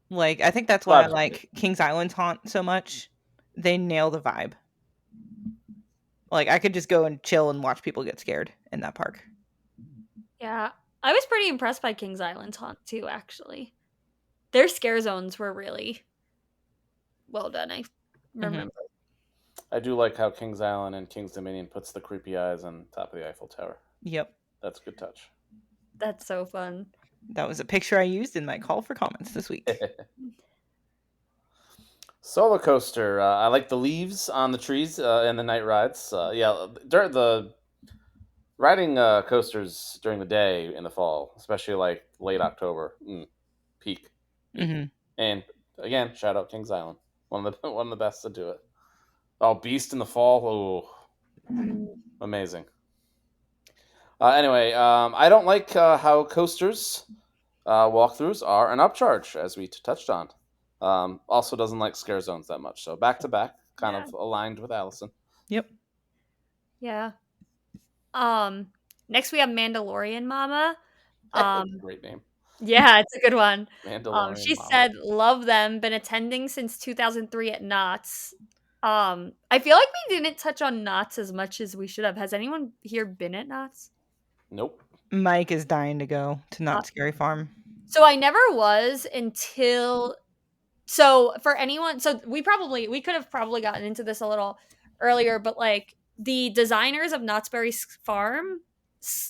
Like, I think that's why I like Kings Island Haunt so much. they nail the vibe. Like, I could just go and chill and watch people get scared in that park. Yeah. I was pretty impressed by Kings Island's haunt too, actually. Their scare zones were really well done, I remember. I do like how Kings Island and Kings Dominion puts the creepy eyes on top of the Eiffel Tower. Yep. That's a good touch. That's so fun. That was a picture I used in my call for comments this week. Solar coaster. I like the leaves on the trees and the night rides. During the riding coasters during the day in the fall, especially like late October, peak. Mm-hmm. And again, shout out Kings Island, one of the best to do it. Oh, Beast in the fall. Oh, amazing. Anyway, I don't like how coasters walkthroughs are an upcharge, as we touched on. Also doesn't like scare zones that much. So back to back, kind of aligned with Allison. Yep. Yeah. Next we have Mandalorian Mama. Great name. Yeah, it's a good one. Mandalorian She Mama. said, "Love them. Been attending since 2003 at Knott's." I feel like we didn't touch on Knott's as much as we should have. Has anyone here been at Knott's? Nope. Mike is dying to go to Not Scary Farm. So I never was until. So for anyone, so we could have probably gotten into this a little earlier, but like the designers of Knott's Berry Farm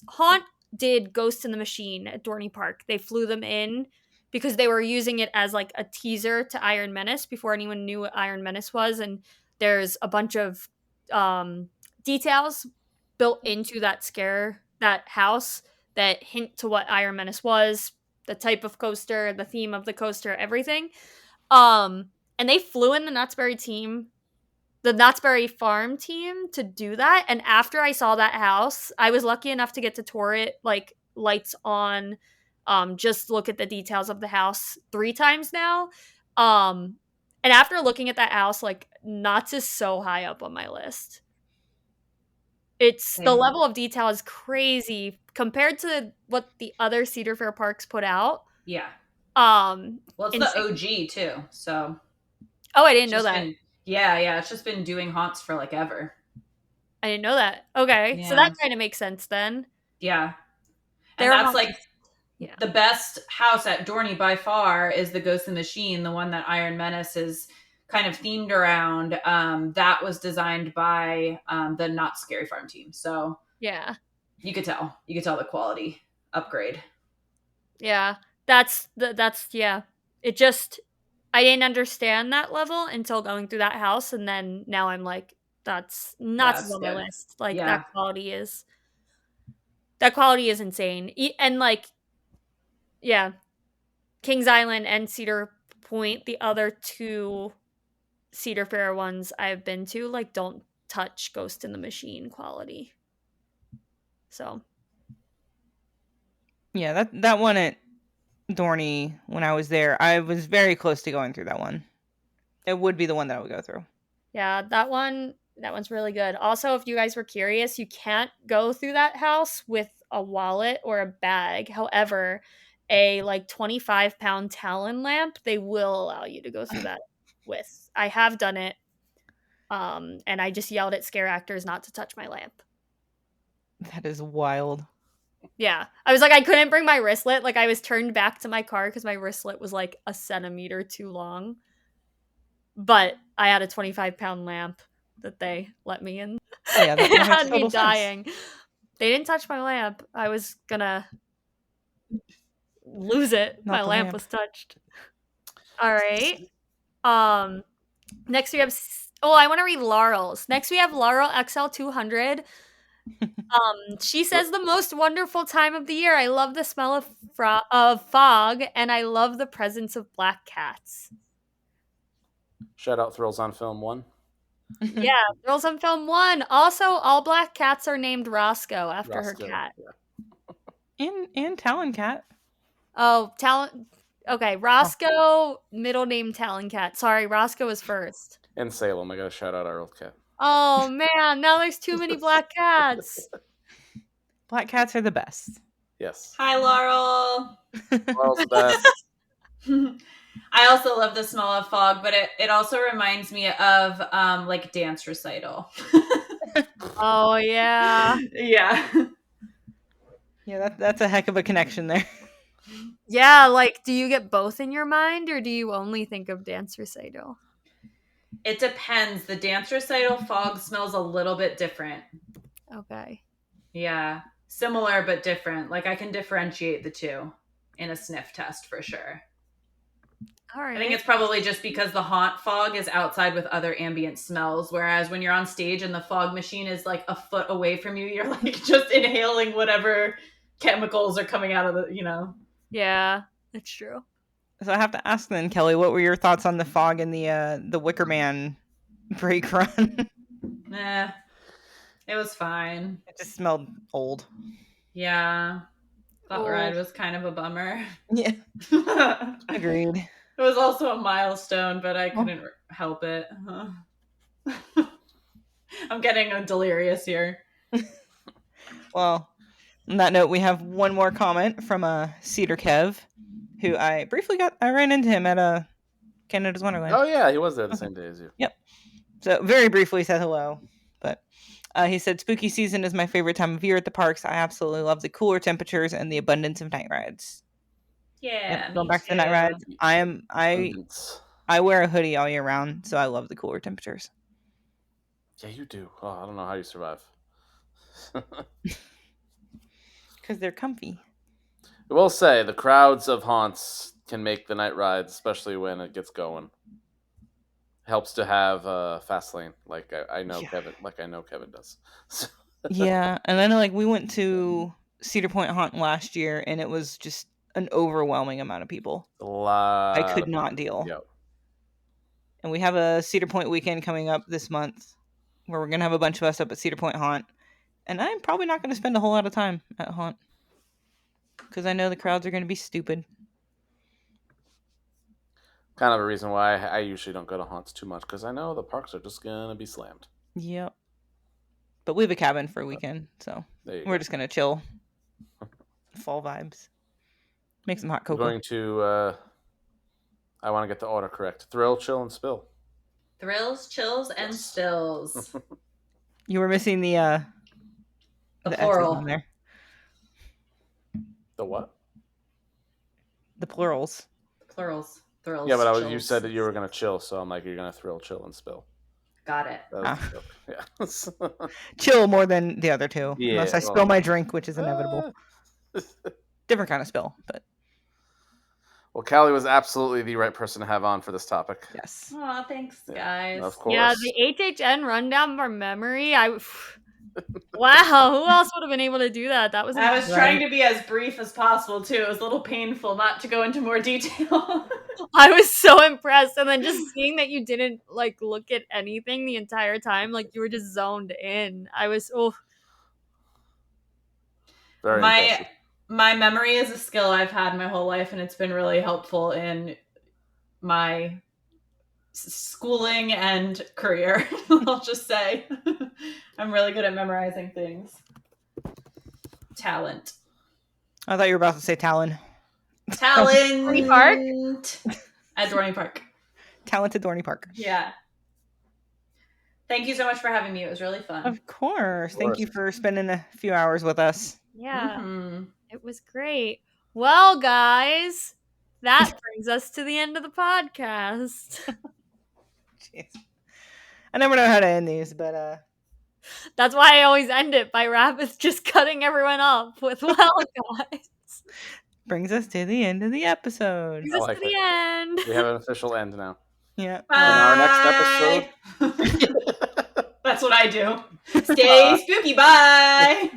haunt did Ghost in the Machine at Dorney Park. They flew them in because they were using it as like a teaser to Iron Menace before anyone knew what Iron Menace was, and there's a bunch of details built into that house that hint to what Iron Menace was, the type of coaster, the theme of the coaster, everything. And they flew in the Knott's Berry Farm team to do that. And after I saw that house, I was lucky enough to get to tour it, like lights on, just look at the details of the house 3 times now. And after looking at that house, like Knott's is so high up on my list. It's the level of detail is crazy compared to what the other Cedar Fair parks put out. Yeah. Well, it's the OG too, so. Oh, I didn't know that. It's just been doing haunts for like ever. I didn't know that. Okay, so that kind of makes sense then. Yeah, and that's like the best house at Dorney by far is the Ghost in the Machine, the one that Iron Menace is kind of themed around. That was designed by the Not Scary Farm team, so yeah, you could tell the quality upgrade. Yeah, that's yeah. It just I didn't understand that level until going through that house, and then now I'm like, that's not on my list. Like that quality is insane. And like, yeah, Kings Island and Cedar Point, the other 2 Cedar Fair ones I've been to, like don't touch Ghost in the Machine quality. So yeah, that one at Dorney, when I was there, I was very close to going through that one. It would be the one that I would go through. Yeah, that one's really good. Also, if you guys were curious, you can't go through that house with a wallet or a bag. However, a like 25-pound Talon lamp, they will allow you to go through that with. I have done it. And I just yelled at scare actors not to touch my lamp. That is wild. Yeah. I was like, I couldn't bring my wristlet. Like, I was turned back to my car because my wristlet was like a centimeter too long. But I had a 25-pound lamp that they let me in. Oh, yeah, that had me dying. Sense. They didn't touch my lamp. I was gonna lose it. My lamp was touched. All right. Next we have. Oh, I want to read Laurel's. Next we have Laurel XL 200. She says the most wonderful time of the year. I love the smell of fog, and I love the presence of black cats. Shout out Thrills on Film 1. Yeah, Thrills on Film 1. Also, all black cats are named Roscoe after her cat. Yeah. And Talon Cat. Oh, Talon. Okay, Roscoe, middle name Talon Cat. Sorry, Roscoe is first. In Salem, I gotta shout out our old cat. Oh man, now there's too many black cats. Black cats are the best. Yes. Hi, Laurel. Laurel's the best. I also love the smell of fog, but it also reminds me of like dance recital. Oh yeah. Yeah. Yeah, that's a heck of a connection there. Yeah, like do you get both in your mind or do you only think of dance recital? It depends. The dance recital fog smells a little bit different. Okay. Yeah. Similar but different. Like I can differentiate the two in a sniff test for sure. All right. I think it's probably just because the haunt fog is outside with other ambient smells, whereas when you're on stage and the fog machine is like a foot away from you, you're like just inhaling whatever chemicals are coming out of the. Yeah, that's true. So I have to ask then, Kelly, what were your thoughts on the fog and the Wicker Man brake run? Nah, it was fine. It just smelled old. Yeah, that Cool. ride was kind of a bummer. Yeah, It agreed. was also a milestone, but I couldn't help it. I'm getting delirious here. Well, on that note, we have one more comment from Cedar Kev, who I ran into him at Canada's Wonderland. Oh yeah, he was there the same day as you. Yep. So very briefly said hello, but he said spooky season is my favorite time of year at the parks. I absolutely love the cooler temperatures and the abundance of night rides. Yeah, Going back to the night rides, I wear a hoodie all year round, so I love the cooler temperatures. Yeah, you do. Oh, I don't know how you survive. Because they're comfy. I will say the crowds of haunts can make the night rides, especially when it gets going. Helps to have fast lane, like I know Yeah. Kevin, like I know Kevin does. Yeah, and then like we went to Cedar Point Haunt last year, and it was just an overwhelming amount of people. A lot. I could not deal. Yep. And we have a Cedar Point weekend coming up this month, where we're gonna have a bunch of us up at Cedar Point Haunt, and I'm probably not gonna spend a whole lot of time at Haunt because I know the crowds are gonna be stupid. Kind of a reason why I usually don't go to haunts too much, because I know the parks are just gonna be slammed. Yep. But we have a cabin for a weekend, so we're just gonna chill. Fall vibes. Make some hot cocoa. I'm going to. I want to get the order correct. Thrill, chill, and spill. Thrills, chills, and spills. You were missing the plural. X's in there. The what? The plurals. Plurals. Thrills. Yeah, but chills. you said that you were gonna chill, so I'm like, you're gonna thrill, chill, and spill. Got it. That was the joke. Yeah. Chill more than the other two, Yeah, unless I spill my drink, which is inevitable. Different kind of spill, but. Well, Callie was absolutely the right person to have on for this topic. Yes. Oh, thanks, guys. Of course. Yeah, the HHN rundown from memory. Wow, who else would have been able to do that? That was. I was trying to be as brief as possible too. It was a little painful not to go into more detail. I was so impressed, and then just seeing that you didn't like look at anything the entire time, like you were just zoned in. I was Very impressive. My memory is a skill I've had my whole life, and it's been really helpful in my schooling and career. I'll just say I'm really good at memorizing things. Talent. I thought you were about to say Talon. Talent. Park? At Dorney Park. Talented Dorney Park. Yeah. Thank you so much for having me. It was really fun. Of course. Thank you for spending a few hours with us. Yeah. Mm-hmm. It was great. Well, guys, that brings us to the end of the podcast. Jeez. I never know how to end these, but That's why I always end it by Rabbit just cutting everyone off with "well, guys." brings us to the end of the episode. Brings us to the end. We have an official end now. Yeah. In our next episode. That's what I do. Stay spooky. Bye.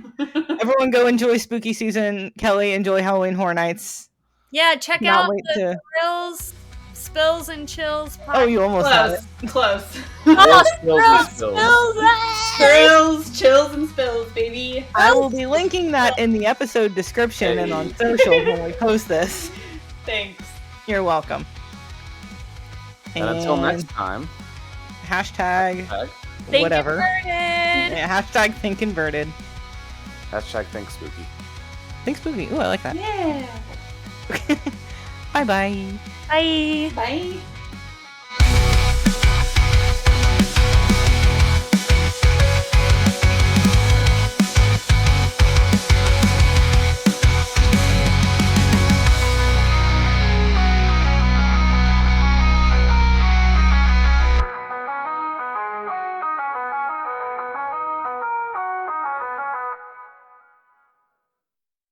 Everyone go enjoy spooky season. Kelly, enjoy Halloween Horror Nights. Yeah, check Not out wait the to- Thrills, Spills, and Chills podcast. Oh, you almost had it. Close. Oh, Spills and Spills, spills. Spills, Thrills, chills, and spills, baby. I will be linking that in the episode description and on socials when we post this. Thanks. You're welcome. And until next time, hashtag Think whatever. Inverted. Yeah, hashtag think inverted. hashtag think spooky. Think spooky. Ooh, I like that. Yeah. Bye, Bye-bye. Bye. Bye.